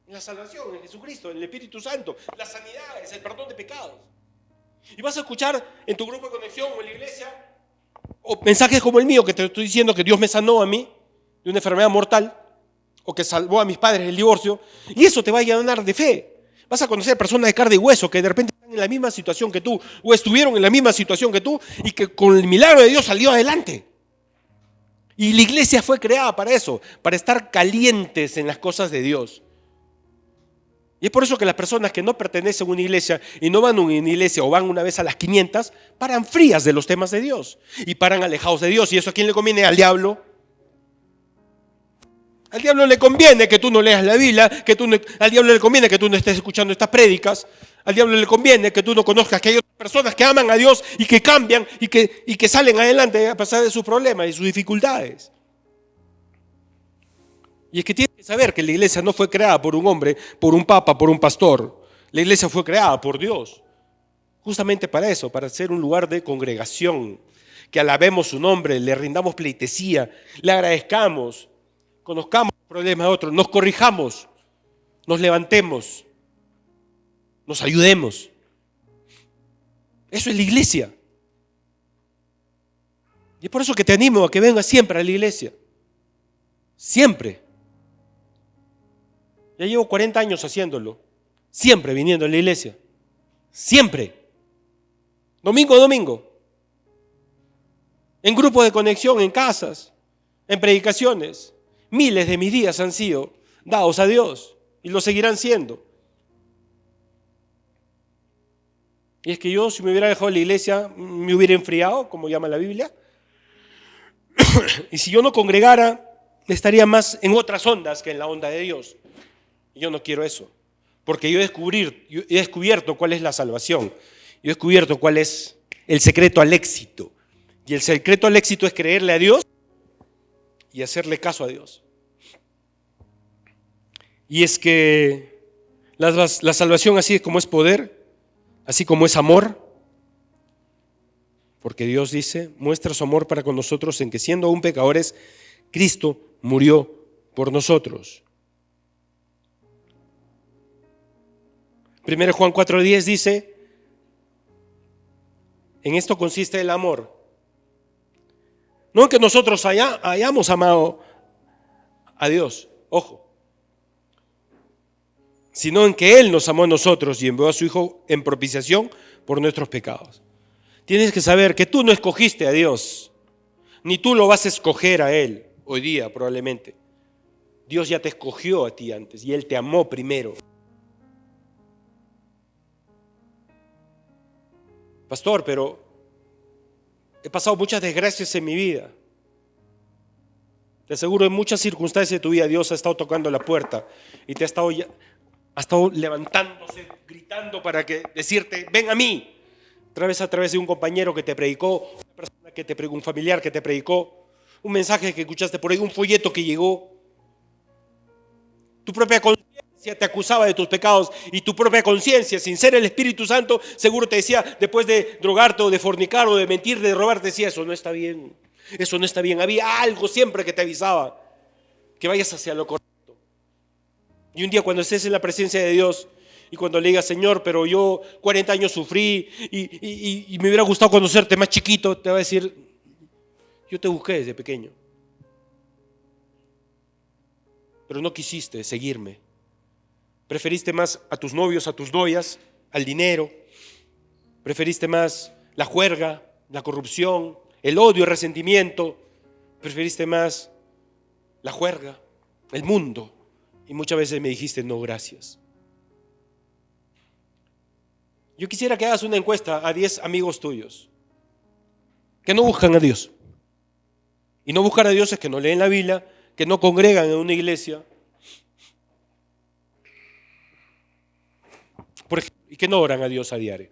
en la salvación, en Jesucristo, en el Espíritu Santo, las sanidades, el perdón de pecados. Y vas a escuchar en tu grupo de conexión o en la iglesia o mensajes como el mío, que te estoy diciendo que Dios me sanó a mí de una enfermedad mortal, o que salvó a mis padres del divorcio, y eso te va a llenar de fe. Vas a conocer personas de carne y hueso que de repente están en la misma situación que tú, o estuvieron en la misma situación que tú, y que con el milagro de Dios salió adelante. Y la iglesia fue creada para eso, para estar calientes en las cosas de Dios. Y es por eso que las personas que no pertenecen a una iglesia y no van a una iglesia o van una vez a las 500, paran frías de los temas de Dios y paran alejados de Dios. ¿Y eso a quién le conviene? Al diablo. Al diablo le conviene que tú no leas la Biblia, al diablo le conviene que tú no estés escuchando estas prédicas, al diablo le conviene que tú no conozcas que hay otras personas que aman a Dios y que cambian y que salen adelante a pesar de sus problemas y sus dificultades. Y es que tienes que saber que la iglesia no fue creada por un hombre, por un papa, por un pastor. La iglesia fue creada por Dios, justamente para eso, para ser un lugar de congregación, que alabemos su nombre, le rindamos pleitesía, le agradezcamos, conozcamos los problemas de otros, nos corrijamos, nos levantemos, nos ayudemos. Eso es la iglesia. Y es por eso que te animo a que vengas siempre a la iglesia. Siempre. Ya llevo 40 años haciéndolo. Siempre viniendo a la iglesia. Siempre. Domingo a domingo. En grupos de conexión, en casas, en predicaciones. Miles de mis días han sido dados a Dios y lo seguirán siendo. Y es que yo, si me hubiera dejado la iglesia, me hubiera enfriado, como llama la Biblia. Y si yo no congregara, estaría más en otras ondas que en la onda de Dios. Y yo no quiero eso, porque yo he descubierto cuál es la salvación. Yo he descubierto cuál es el secreto al éxito. Y el secreto al éxito es creerle a Dios y hacerle caso a Dios. Y es que la salvación, así es como es poder, así como es amor, porque Dios dice, muestra su amor para con nosotros en que siendo aún pecadores, Cristo murió por nosotros. 1 Juan 4:10 dice, en esto consiste el amor. No en que nosotros hayamos amado a Dios, ojo, sino en que Él nos amó a nosotros y envió a su Hijo en propiciación por nuestros pecados. Tienes que saber que tú no escogiste a Dios, ni tú lo vas a escoger a Él hoy día probablemente. Dios ya te escogió a ti antes y Él te amó primero. Pastor, pero he pasado muchas desgracias en mi vida. Te aseguro, en muchas circunstancias de tu vida Dios ha estado tocando la puerta y te ha estado levantándose, gritando para decirte, ven a mí. A través de un compañero que te predicó, una persona que te predicó, un familiar que te predicó, un mensaje que escuchaste por ahí, un folleto que llegó. Tu propia conciencia te acusaba de tus pecados y tu propia conciencia, sin ser el Espíritu Santo, seguro te decía, después de drogarte o de fornicar o de mentir, de robar, te decía, eso no está bien, eso no está bien. Había algo siempre que te avisaba, que vayas hacia lo correcto. Y un día cuando estés en la presencia de Dios y cuando le digas, Señor, pero yo 40 años sufrí y me hubiera gustado conocerte más chiquito, te va a decir, yo te busqué desde pequeño, pero no quisiste seguirme. Preferiste más a tus novios, a tus novias, al dinero. Preferiste más la juerga, la corrupción, el odio, el resentimiento. Preferiste más la juerga, el mundo. Y muchas veces me dijiste, no, gracias. Yo quisiera que hagas una encuesta a 10 amigos tuyos que no buscan a Dios. Y no buscar a Dios es que no leen la Biblia, que no congregan en una iglesia, por ejemplo, y que no oran a Dios a diario.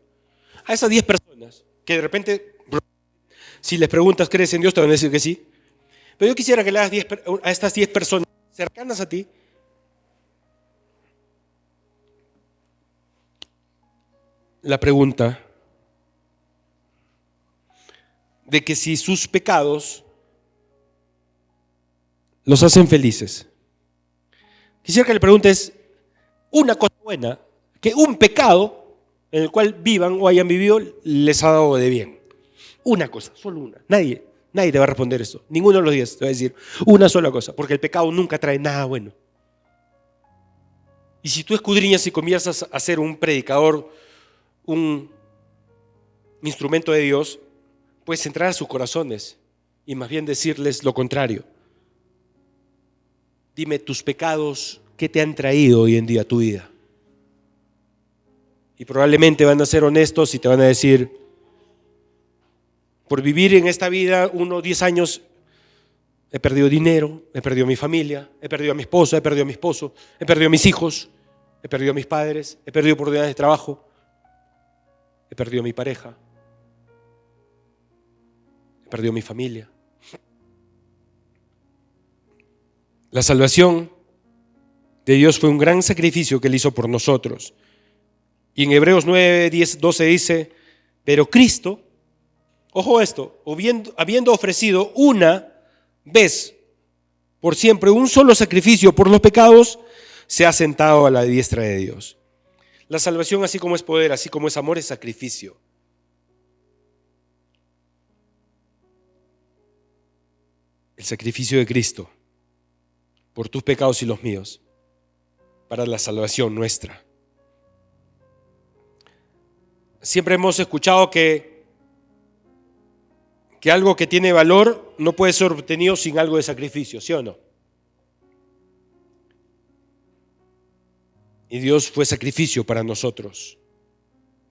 A esas 10 personas que de repente, si les preguntas, ¿crees en Dios? Te van a decir que sí. Pero yo quisiera que le hagas a estas 10 personas cercanas a ti, la pregunta de que si sus pecados los hacen felices. Quisiera que le preguntes una cosa buena, que un pecado en el cual vivan o hayan vivido les ha dado de bien. Una cosa, solo una. Nadie te va a responder eso. Ninguno de los 10 te va a decir una sola cosa, porque el pecado nunca trae nada bueno. Y si tú escudriñas y comienzas a ser un predicador, un instrumento de Dios, puedes entrar a sus corazones y más bien decirles lo contrario. Dime tus pecados, ¿qué te han traído hoy en día a tu vida? Y probablemente van a ser honestos y te van a decir, por vivir en esta vida 10 años, he perdido dinero, he perdido mi familia, he perdido a mi esposa, he perdido a mi esposo, he perdido a mis hijos, he perdido a mis padres, he perdido oportunidades de trabajo, he perdido a mi pareja, he perdido a mi familia. La salvación de Dios fue un gran sacrificio que Él hizo por nosotros. Y en Hebreos 9, 10, 12 dice, pero Cristo, ojo esto, habiendo ofrecido una vez por siempre un solo sacrificio por los pecados, se ha sentado a la diestra de Dios. La salvación, así como es poder, así como es amor, es sacrificio. El sacrificio de Cristo por tus pecados y los míos, para la salvación nuestra. Siempre hemos escuchado que algo que tiene valor no puede ser obtenido sin algo de sacrificio, ¿sí o no? Y Dios fue sacrificio para nosotros,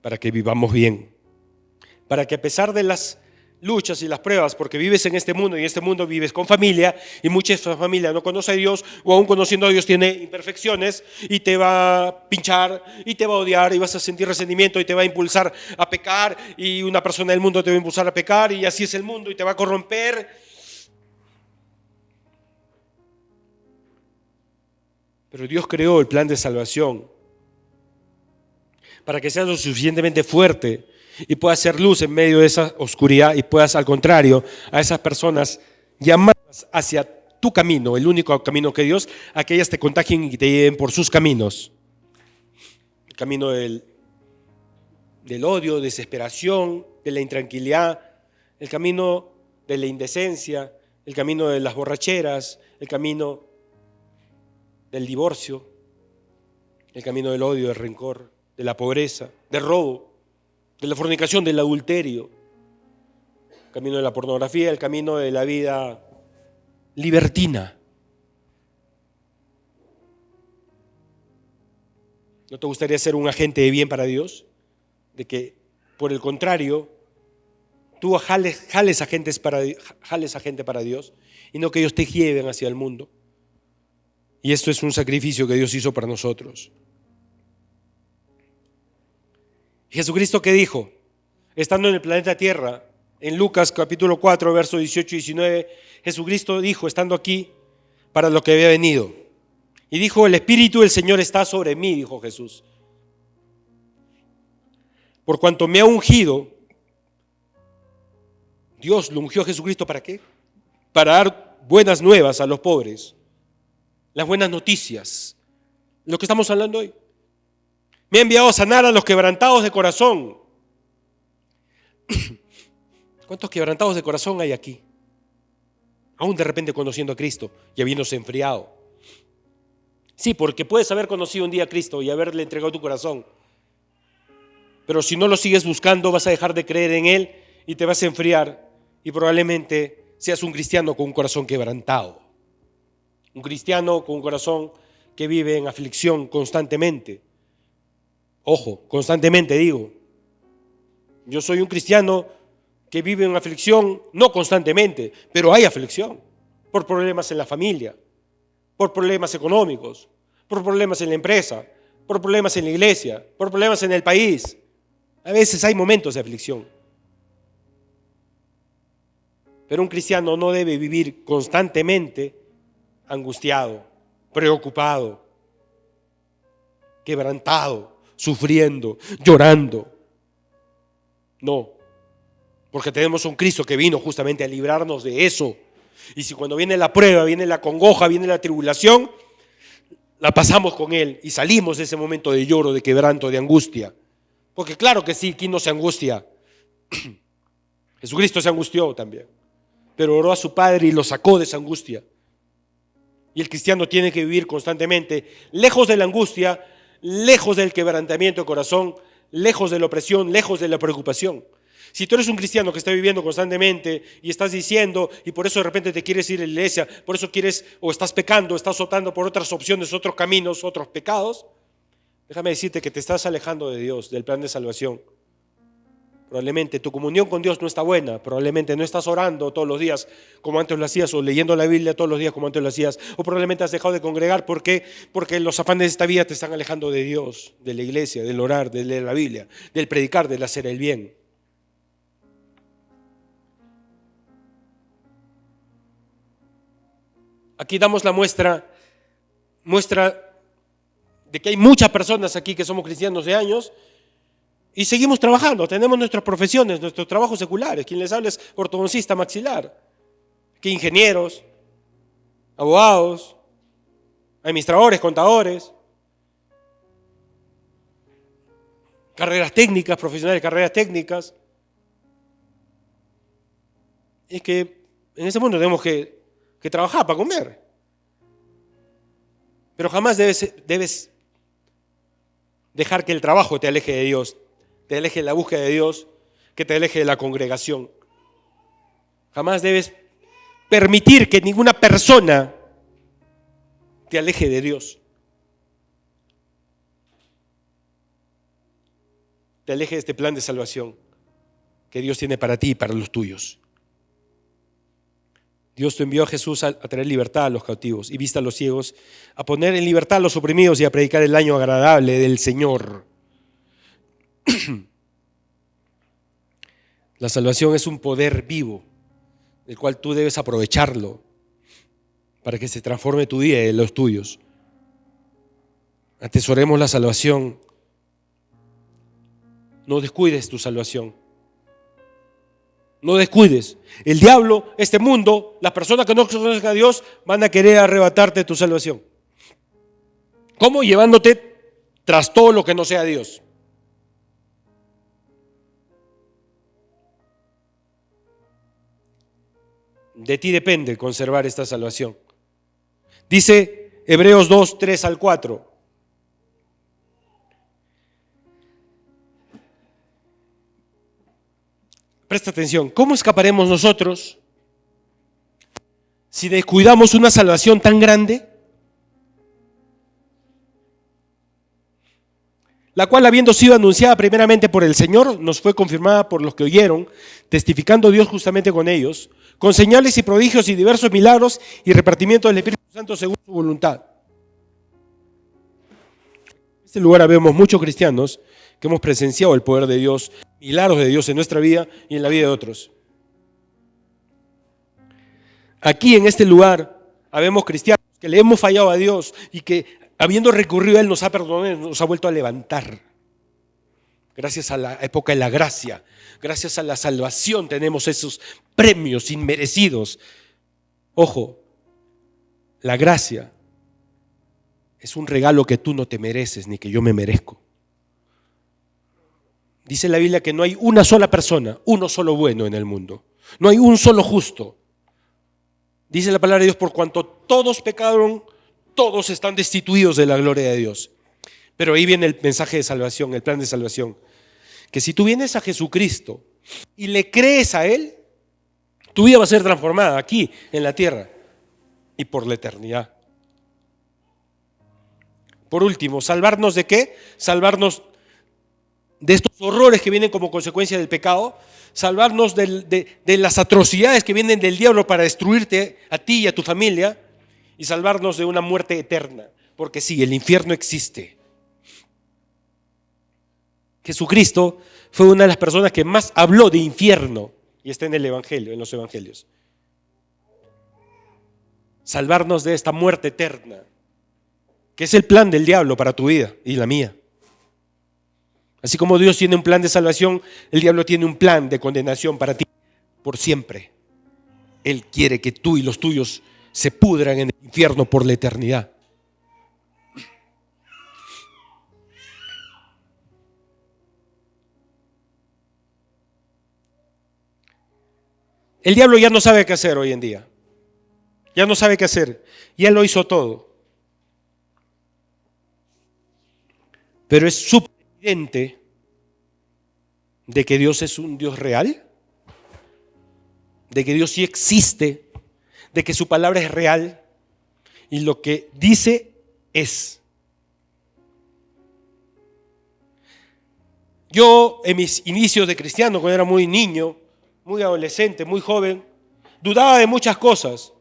para que vivamos bien, para que a pesar de las luchas y las pruebas, porque vives en este mundo y en este mundo vives con familia y mucha de esa familia no conoce a Dios o aún conociendo a Dios tiene imperfecciones y te va a pinchar y te va a odiar y vas a sentir resentimiento y te va a impulsar a pecar y una persona del mundo te va a impulsar a pecar y así es el mundo y te va a corromper. Pero Dios creó el plan de salvación para que seas lo suficientemente fuerte y puedas hacer luz en medio de esa oscuridad y puedas, al contrario, a esas personas llamarlas hacia tu camino, el único camino que Dios, a que ellas te contagien y te lleven por sus caminos. El camino del odio, desesperación, de la intranquilidad, el camino de la indecencia, el camino de las borracheras, el camino del divorcio, el camino del odio, del rencor, de la pobreza, del robo, de la fornicación, del adulterio, el camino de la pornografía, el camino de la vida libertina. ¿No te gustaría ser un agente de bien para Dios? De que, por el contrario, tú jales a gente para Dios y no que ellos te lleven hacia el mundo. Y esto es un sacrificio que Dios hizo para nosotros. Jesucristo, ¿qué dijo? Estando en el planeta Tierra, en Lucas capítulo 4, versos 18 y 19, Jesucristo dijo, estando aquí, para lo que había venido. Y dijo, el Espíritu del Señor está sobre mí, dijo Jesús. Por cuanto me ha ungido, Dios lo ungió a Jesucristo, ¿para qué? Para dar buenas nuevas a los pobres, las buenas noticias, lo que estamos hablando hoy. Me ha enviado a sanar a los quebrantados de corazón. ¿Cuántos quebrantados de corazón hay aquí? Aún de repente conociendo a Cristo y habiéndose enfriado. Sí, porque puedes haber conocido un día a Cristo y haberle entregado tu corazón. Pero si no lo sigues buscando, vas a dejar de creer en Él y te vas a enfriar y probablemente seas un cristiano con un corazón quebrantado. Un cristiano con un corazón que vive en aflicción constantemente. Ojo, constantemente digo. Yo soy un cristiano que vive en aflicción, no constantemente, pero hay aflicción. Por problemas en la familia, por problemas económicos, por problemas en la empresa, por problemas en la iglesia, por problemas en el país. A veces hay momentos de aflicción. Pero un cristiano no debe vivir constantemente angustiado, preocupado, quebrantado, sufriendo, llorando. No, porque tenemos un Cristo que vino justamente a librarnos de eso. Y si cuando viene la prueba, viene la congoja, viene la tribulación, la pasamos con Él y salimos de ese momento de lloro, de quebranto, de angustia. Porque claro que sí, ¿quién no se angustia? Jesucristo se angustió también, pero oró a su Padre y lo sacó de esa angustia. Y el cristiano tiene que vivir constantemente lejos de la angustia, lejos del quebrantamiento de corazón, lejos de la opresión, lejos de la preocupación. Si tú eres un cristiano que está viviendo constantemente y estás diciendo, y por eso de repente te quieres ir a la iglesia, por eso quieres, o estás pecando, estás optando por otras opciones, otros caminos, otros pecados, déjame decirte que te estás alejando de Dios, del plan de salvación. Probablemente tu comunión con Dios no está buena, probablemente no estás orando todos los días como antes lo hacías, o leyendo la Biblia todos los días como antes lo hacías, o probablemente has dejado de congregar. ¿Por qué? Porque los afanes de esta vida te están alejando de Dios, de la iglesia, del orar, de leer la Biblia, del predicar, del hacer el bien. Aquí damos la muestra de que hay muchas personas aquí que somos cristianos de años y seguimos trabajando, tenemos nuestras profesiones, nuestros trabajos seculares. Quien les habla es ortodoncista maxilar, aquí ingenieros, abogados, administradores, contadores, carreras técnicas, profesionales de carreras técnicas. Es que en ese mundo tenemos que trabajar para comer. Pero jamás debes dejar que el trabajo te aleje de Dios, te aleje de la búsqueda de Dios, que te aleje de la congregación. Jamás debes permitir que ninguna persona te aleje de Dios. Te aleje de este plan de salvación que Dios tiene para ti y para los tuyos. Dios te envió a Jesús a traer libertad a los cautivos y vista a los ciegos, a poner en libertad a los oprimidos y a predicar el año agradable del Señor. La salvación es un poder vivo, del cual tú debes aprovecharlo para que se transforme tu vida y los tuyos. Atesoremos la salvación. No descuides tu salvación. No descuides. El diablo, este mundo, las personas que no conocen a Dios van a querer arrebatarte tu salvación. ¿Cómo? Llevándote tras todo lo que no sea Dios. De ti depende conservar esta salvación. Dice Hebreos 2, 3 al 4. Presta atención. ¿Cómo escaparemos nosotros si descuidamos una salvación tan grande? La cual, habiendo sido anunciada primeramente por el Señor, nos fue confirmada por los que oyeron, testificando Dios justamente con ellos, con señales y prodigios y diversos milagros y repartimiento del Espíritu Santo según su voluntad. En este lugar vemos muchos cristianos que hemos presenciado el poder de Dios, milagros de Dios en nuestra vida y en la vida de otros. Aquí en este lugar habemos cristianos que le hemos fallado a Dios y que habiendo recurrido a Él nos ha perdonado, nos ha vuelto a levantar. Gracias a la época de la gracia, gracias a la salvación tenemos esos premios inmerecidos. Ojo, la gracia es un regalo que tú no te mereces ni que yo me merezco. Dice la Biblia que no hay una sola persona, uno solo bueno en el mundo. No hay un solo justo. Dice la palabra de Dios, por cuanto todos pecaron, todos están destituidos de la gloria de Dios. Pero ahí viene el mensaje de salvación, el plan de salvación. Que si tú vienes a Jesucristo y le crees a Él, tu vida va a ser transformada aquí en la tierra y por la eternidad. Por último, ¿salvarnos de qué? Salvarnos de estos horrores que vienen como consecuencia del pecado, salvarnos de las atrocidades que vienen del diablo para destruirte a ti y a tu familia, y salvarnos de una muerte eterna. Porque sí, el infierno existe. Jesucristo fue una de las personas que más habló de infierno, y está en el Evangelio, en los Evangelios. Salvarnos de esta muerte eterna, que es el plan del diablo para tu vida y la mía. Así como Dios tiene un plan de salvación, el diablo tiene un plan de condenación para ti por siempre. Él quiere que tú y los tuyos se pudran en el infierno por la eternidad. El diablo ya no sabe qué hacer hoy en día. Ya no sabe qué hacer. Ya lo hizo todo. Pero es súper evidente de que Dios es un Dios real, de que Dios sí existe, de que su palabra es real y lo que dice es. Yo en mis inicios de cristiano, cuando era muy niño, muy adolescente, muy joven, dudaba de muchas cosas.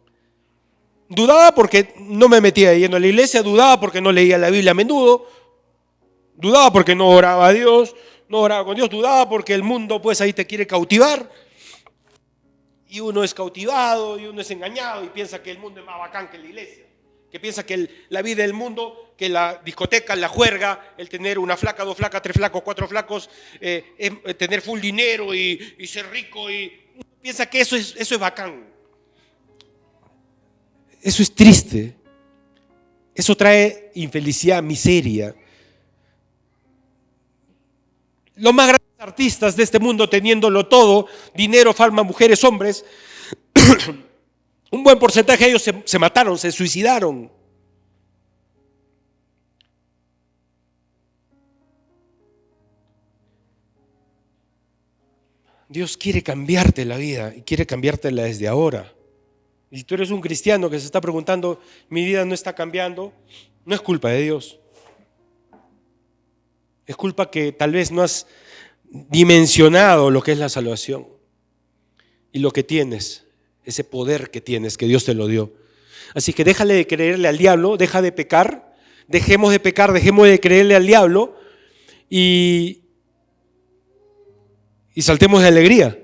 Dudaba porque no me metía yendo a la iglesia, dudaba porque no leía la Biblia a menudo, dudaba porque no oraba a Dios, no oraba con Dios, dudaba porque el mundo pues ahí te quiere cautivar y uno es cautivado y uno es engañado y piensa que el mundo es más bacán que la iglesia, que piensa que la vida del mundo, que la discoteca, la juerga, el tener una flaca, dos flacas, tres flacos, cuatro flacos, tener full dinero y ser rico y piensa que eso es bacán. Eso es triste, eso trae infelicidad, miseria. Los más grandes artistas de este mundo teniéndolo todo, dinero, fama, mujeres, hombres, un buen porcentaje de ellos se mataron, se suicidaron. Dios quiere cambiarte la vida y quiere cambiártela desde ahora. Y si tú eres un cristiano que se está preguntando, mi vida no está cambiando, no es culpa de Dios. Es culpa que tal vez no has dimensionado lo que es la salvación y lo que tienes, ese poder que tienes, que Dios te lo dio. Así que déjale de creerle al diablo, deja de pecar, dejemos de pecar, dejemos de creerle al diablo y saltemos de alegría.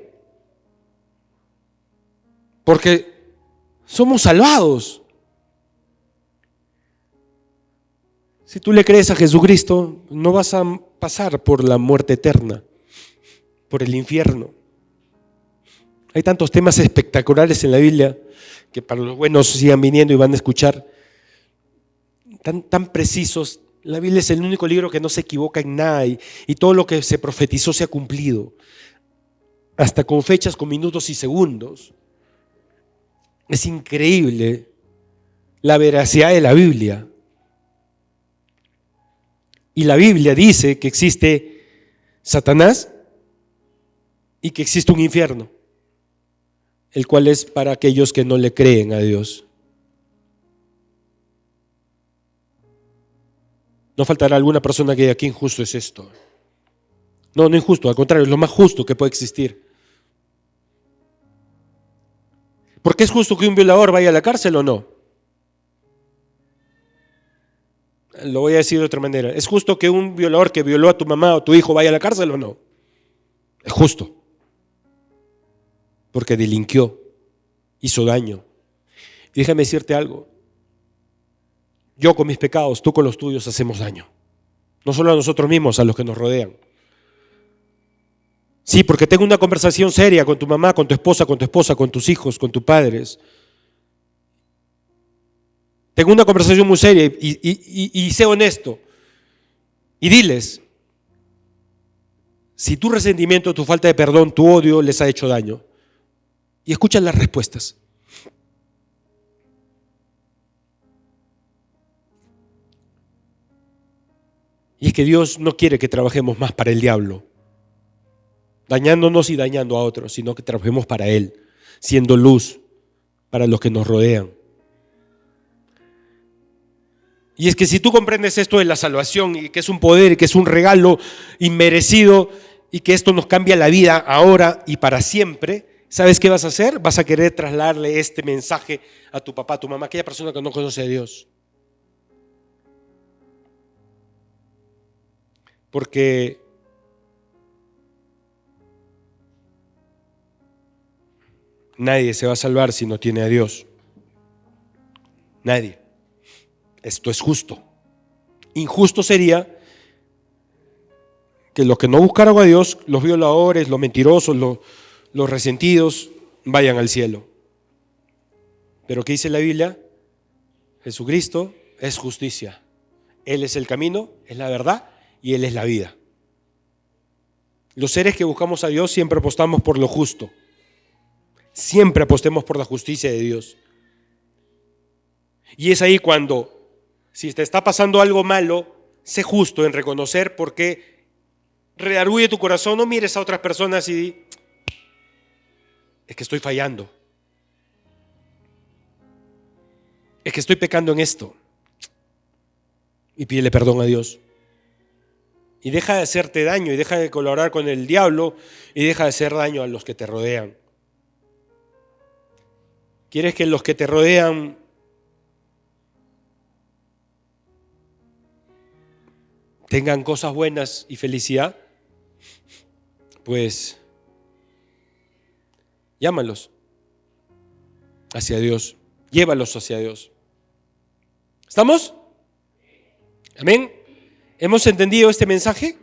Porque somos salvados. Si tú le crees a Jesucristo, no vas a pasar por la muerte eterna, por el infierno. Hay tantos temas espectaculares en la Biblia que para los buenos sigan viniendo y van a escuchar. Tan precisos. La Biblia es el único libro que no se equivoca en nada y todo lo que se profetizó se ha cumplido. Hasta con fechas, con minutos y segundos. Es increíble la veracidad de la Biblia. Y la Biblia dice que existe Satanás y que existe un infierno, el cual es para aquellos que no le creen a Dios. No faltará alguna persona que diga, qué injusto es esto. No, no injusto, al contrario, es lo más justo que puede existir. ¿Por qué es justo que un violador vaya a la cárcel o no? Lo voy a decir de otra manera. ¿Es justo que un violador que violó a tu mamá o tu hijo vaya a la cárcel o no? Es justo. Porque delinquió, hizo daño. Y déjame decirte algo. Yo con mis pecados, tú con los tuyos hacemos daño. No solo a nosotros mismos, a los que nos rodean. Sí, porque tengo una conversación seria con tu mamá, con tu esposa, con tus hijos, con tus padres. Tengo una conversación muy seria y sé honesto. Y diles, si tu resentimiento, tu falta de perdón, tu odio les ha hecho daño. Y escucha las respuestas. Y es que Dios no quiere que trabajemos más para el diablo, dañándonos y dañando a otros, sino que trabajemos para Él, siendo luz para los que nos rodean. Y es que si tú comprendes esto de la salvación y que es un poder, y que es un regalo inmerecido y que esto nos cambia la vida ahora y para siempre, ¿sabes qué vas a hacer? Vas a querer trasladarle este mensaje a tu papá, a tu mamá, aquella persona que no conoce a Dios. Porque nadie se va a salvar si no tiene a Dios. Nadie. Esto es justo. Injusto sería que los que no buscaron a Dios, los violadores, los mentirosos, los resentidos, vayan al cielo. Pero ¿qué dice la Biblia? Jesucristo es justicia. Él es el camino, es la verdad y Él es la vida. Los seres que buscamos a Dios siempre apostamos por lo justo. Siempre apostemos por la justicia de Dios. Y es ahí cuando, si te está pasando algo malo, sé justo en reconocer por qué redarguye tu corazón. No mires a otras personas y di, es que estoy fallando. Es que estoy pecando en esto. Y pídele perdón a Dios. Y deja de hacerte daño y deja de colaborar con el diablo y deja de hacer daño a los que te rodean. ¿Quieres que los que te rodean tengan cosas buenas y felicidad? Pues llámalos hacia Dios, llévalos hacia Dios. ¿Estamos? Amén. ¿Hemos entendido este mensaje?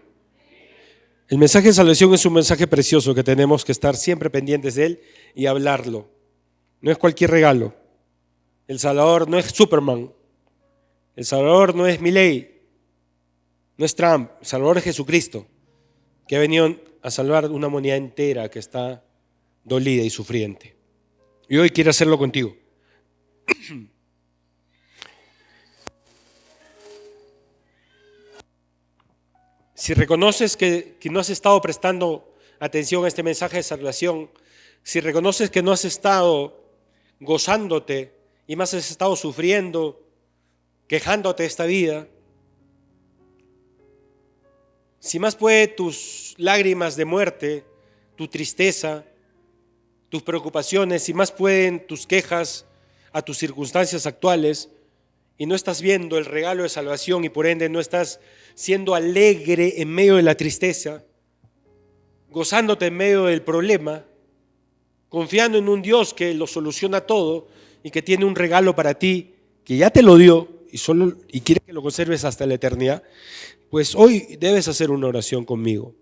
El mensaje de salvación es un mensaje precioso que tenemos que estar siempre pendientes de él y hablarlo. No es cualquier regalo. El Salvador no es Superman. El Salvador no es Milei. No es Trump. El Salvador es Jesucristo, que ha venido a salvar una humanidad entera que está dolida y sufriente. Y hoy quiere hacerlo contigo. Si reconoces que no has estado prestando atención a este mensaje de salvación, si reconoces que no has estado gozándote y más has estado sufriendo, quejándote de esta vida, si más puede tus lágrimas de muerte, tu tristeza, tus preocupaciones, si más pueden tus quejas a tus circunstancias actuales y no estás viendo el regalo de salvación y por ende no estás siendo alegre en medio de la tristeza, gozándote en medio del problema, confiando en un Dios que lo soluciona todo y que tiene un regalo para ti, que ya te lo dio y quiere que lo conserves hasta la eternidad, pues hoy debes hacer una oración conmigo.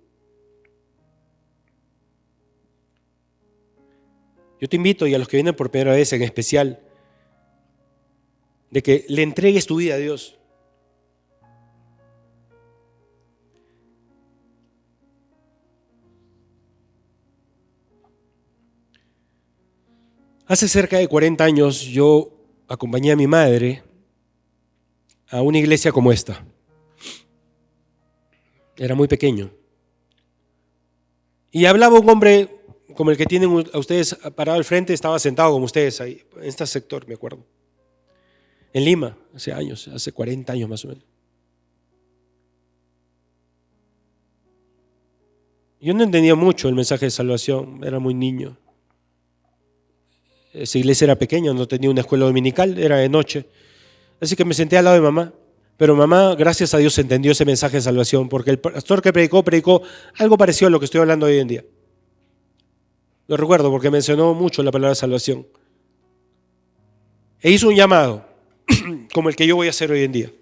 Yo te invito, y a los que vienen por primera vez en especial, de que le entregues tu vida a Dios. Hace cerca de 40 años yo acompañé a mi madre a una iglesia como esta. Era muy pequeño. Y hablaba un hombre como el que tienen a ustedes parado al frente, estaba sentado como ustedes ahí, en este sector, me acuerdo. En Lima, hace años, hace 40 años más o menos. Yo no entendía mucho el mensaje de salvación, era muy niño. Esa iglesia era pequeña, no tenía una escuela dominical, era de noche. Así que me senté al lado de mamá. Pero mamá, gracias a Dios, entendió ese mensaje de salvación, porque el pastor que predicó algo parecido a lo que estoy hablando hoy en día. Lo recuerdo porque mencionó mucho la palabra salvación. E hizo un llamado, como el que yo voy a hacer hoy en día.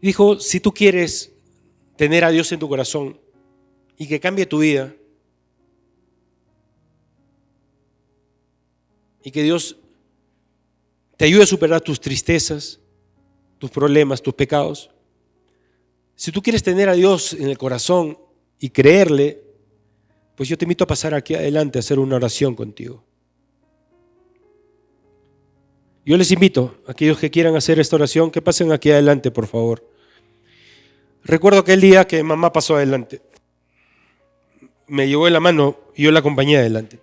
Dijo, si tú quieres tener a Dios en tu corazón y que cambie tu vida, y que Dios te ayude a superar tus tristezas, tus problemas, tus pecados. Si tú quieres tener a Dios en el corazón y creerle, pues yo te invito a pasar aquí adelante a hacer una oración contigo. Yo les invito a aquellos que quieran hacer esta oración, que pasen aquí adelante, por favor. Recuerdo aquel día que mamá pasó adelante. Me llevó de la mano y yo la acompañé adelante.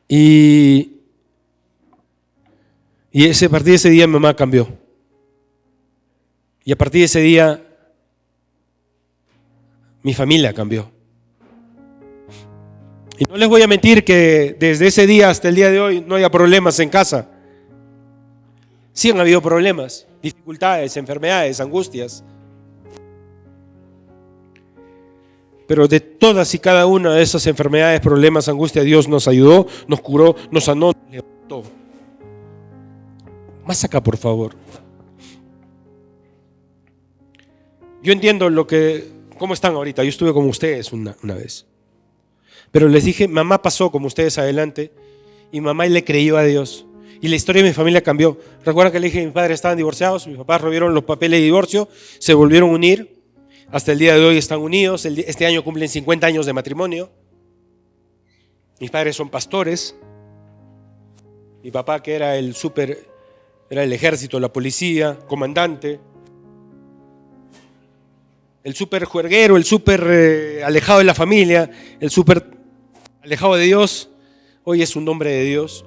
Y a partir de ese día mi mamá cambió. Y a partir de ese día mi familia cambió. Y no les voy a mentir que desde ese día hasta el día de hoy no haya problemas en casa. Sí han habido problemas, dificultades, enfermedades, angustias. Pero de todas y cada una de esas enfermedades, problemas, angustias, Dios nos ayudó, nos curó, nos sanó, nos levantó. Más acá, por favor. Yo entiendo cómo están ahorita. Yo estuve como ustedes una vez. Pero les dije, mamá pasó como ustedes adelante y mamá le creyó a Dios. Y la historia de mi familia cambió. Recuerda que le dije que mis padres estaban divorciados, mis papás rompieron los papeles de divorcio, se volvieron a unir. Hasta el día de hoy están unidos. Este año cumplen 50 años de matrimonio. Mis padres son pastores. Mi papá, que era el ejército, la policía, comandante. El súper juerguero, el súper alejado de la familia, el súper alejado de Dios. Hoy es un hombre de Dios.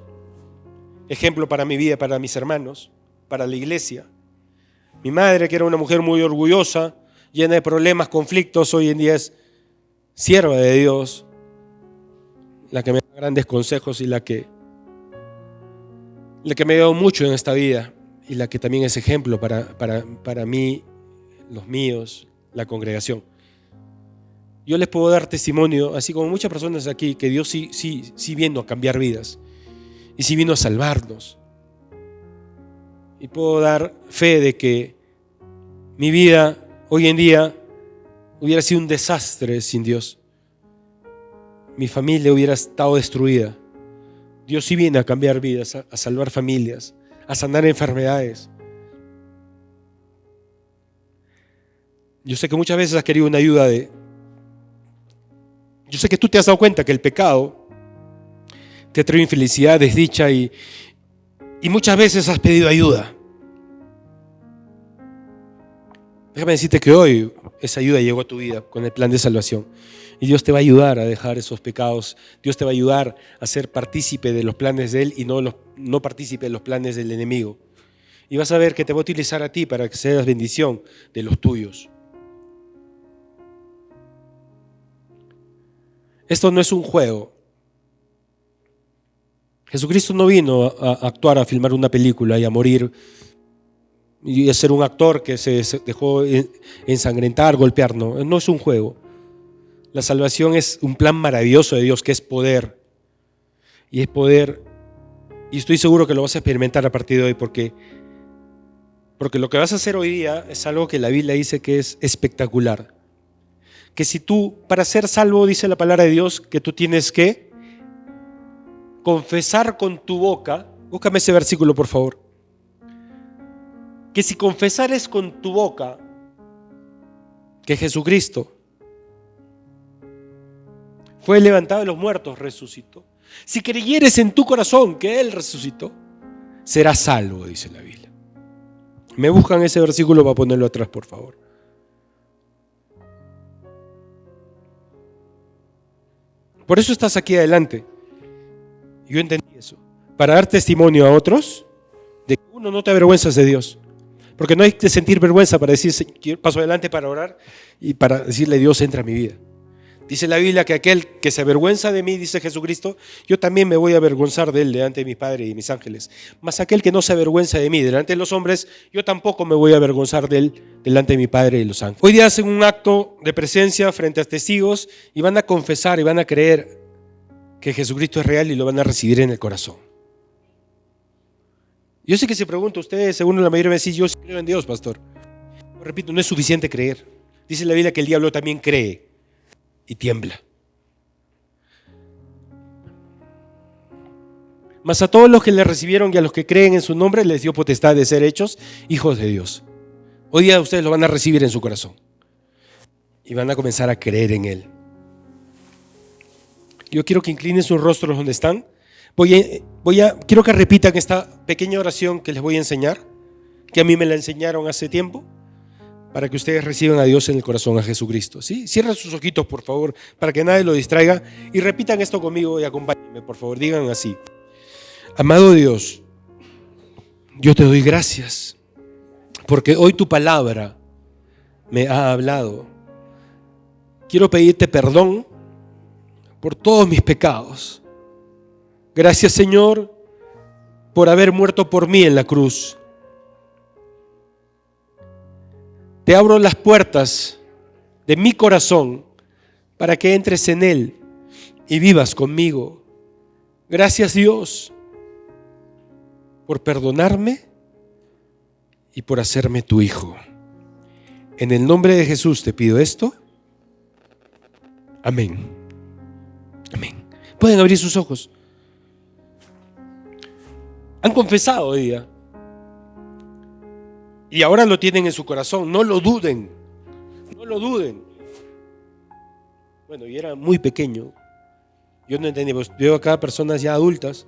Ejemplo para mi vida, para mis hermanos, para la iglesia. Mi madre, que era una mujer muy orgullosa, llena de problemas, conflictos, hoy en día es sierva de Dios, la que me da grandes consejos y la que me ha dado mucho en esta vida y la que también es ejemplo para mí, los míos, la congregación. Yo les puedo dar testimonio, así como muchas personas aquí, que Dios sí vino a cambiar vidas y sí vino a salvarnos. Y puedo dar fe de que mi vida hoy en día hubiera sido un desastre sin Dios. Mi familia hubiera estado destruida. Dios sí viene a cambiar vidas, a salvar familias, a sanar enfermedades. Yo sé que muchas veces has querido una ayuda Yo sé que tú te has dado cuenta que el pecado te trae infelicidad, desdicha y muchas veces has pedido ayuda. Déjame decirte que hoy esa ayuda llegó a tu vida con el plan de salvación. Y Dios te va a ayudar a dejar esos pecados. Dios te va a ayudar a ser partícipe de los planes de Él y no partícipe de los planes del enemigo. Y vas a ver que te va a utilizar a ti para que seas bendición de los tuyos. Esto no es un juego. Jesucristo no vino a actuar, a filmar una película y a morir y a ser un actor que se dejó ensangrentar, golpear. No es un juego. La salvación es un plan maravilloso de Dios que es poder. Y es poder. Y estoy seguro que lo vas a experimentar a partir de hoy porque lo que vas a hacer hoy día es algo que la Biblia dice que es espectacular. que si tú, para ser salvo, dice la palabra de Dios, que tú tienes que confesar con tu boca, búscame ese versículo por favor, que si confesares con tu boca que Jesucristo fue levantado de los muertos, resucitó, si creyeres en tu corazón que Él resucitó, serás salvo, dice la Biblia. Me buscan ese versículo para ponerlo atrás, por favor. Por eso estás aquí adelante. Yo entendí eso. Para dar testimonio a otros de que uno, no te avergüenzas de Dios. Porque no hay que sentir vergüenza para decir, paso adelante para orar y para decirle, Dios, entra a mi vida. Dice la Biblia que aquel que se avergüenza de mí, dice Jesucristo, yo también me voy a avergonzar de él delante de mi Padre y mis ángeles. Mas aquel que no se avergüenza de mí delante de los hombres, yo tampoco me voy a avergonzar de él delante de mi Padre y los ángeles. Hoy día hacen un acto de presencia frente a testigos y van a confesar y van a creer que Jesucristo es real y lo van a recibir en el corazón. Yo sé que se pregunta, ustedes, según la mayoría me decís, yo sí creo en Dios, pastor. Yo repito, no es suficiente creer. Dice la Biblia que el diablo también cree y tiembla. Mas a todos los que le recibieron y a los que creen en su nombre les dio potestad de ser hechos hijos de Dios. Hoy día ustedes lo van a recibir en su corazón y van a comenzar a creer en Él. Yo quiero que inclinen sus rostros donde están. Quiero que repitan esta pequeña oración que les voy a enseñar, que a mí me la enseñaron hace tiempo, para que ustedes reciban a Dios en el corazón, a Jesucristo. ¿Sí? Cierren sus ojitos, por favor, para que nadie lo distraiga, y repitan esto conmigo y acompáñenme, por favor. Digan así: amado Dios, yo te doy gracias, porque hoy tu palabra me ha hablado. Quiero pedirte perdón por todos mis pecados. Gracias, Señor, por haber muerto por mí en la cruz. Te abro las puertas de mi corazón para que entres en él y vivas conmigo. Gracias, Dios, por perdonarme y por hacerme tu hijo. En el nombre de Jesús te pido esto. Amén. Amén. Pueden abrir sus ojos. Han confesado hoy día. Y ahora lo tienen en su corazón. No lo duden. No lo duden. Bueno, yo era muy pequeño. Yo no entendía. Pues veo acá personas ya adultas,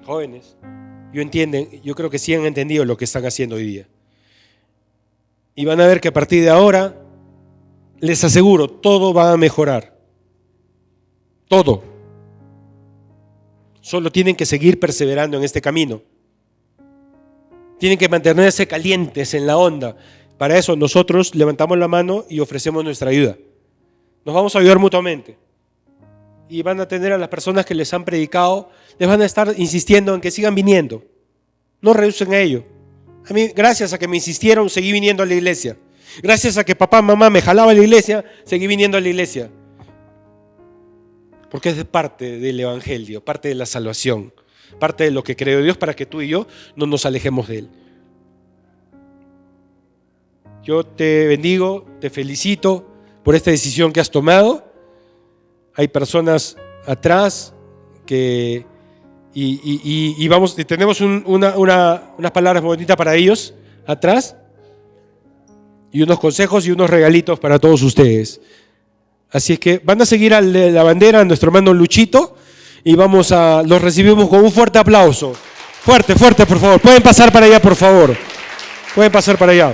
jóvenes. Yo creo que sí han entendido lo que están haciendo hoy día. Y van a ver que a partir de ahora, les aseguro, todo va a mejorar. Todo. Solo tienen que seguir perseverando en este camino. Tienen que mantenerse calientes en la onda. Para eso nosotros levantamos la mano y ofrecemos nuestra ayuda. Nos vamos a ayudar mutuamente. Y van a tener a las personas que les han predicado, les van a estar insistiendo en que sigan viniendo. No rehúsen a ello. A mí, gracias a que me insistieron, seguí viniendo a la iglesia. Gracias a que papá, mamá me jalaba a la iglesia, seguí viniendo a la iglesia. Porque es parte del evangelio, parte de la salvación, parte de lo que creó Dios para que tú y yo no nos alejemos de Él. Yo te bendigo, te felicito por esta decisión que has tomado. Hay personas atrás que tenemos unas palabras bonitas para ellos atrás y unos consejos y unos regalitos para todos ustedes. Así es que van a seguir a la bandera a nuestro hermano Luchito y los recibimos con un fuerte aplauso. Fuerte, fuerte, por favor. Pueden pasar para allá, por favor. Pueden pasar para allá.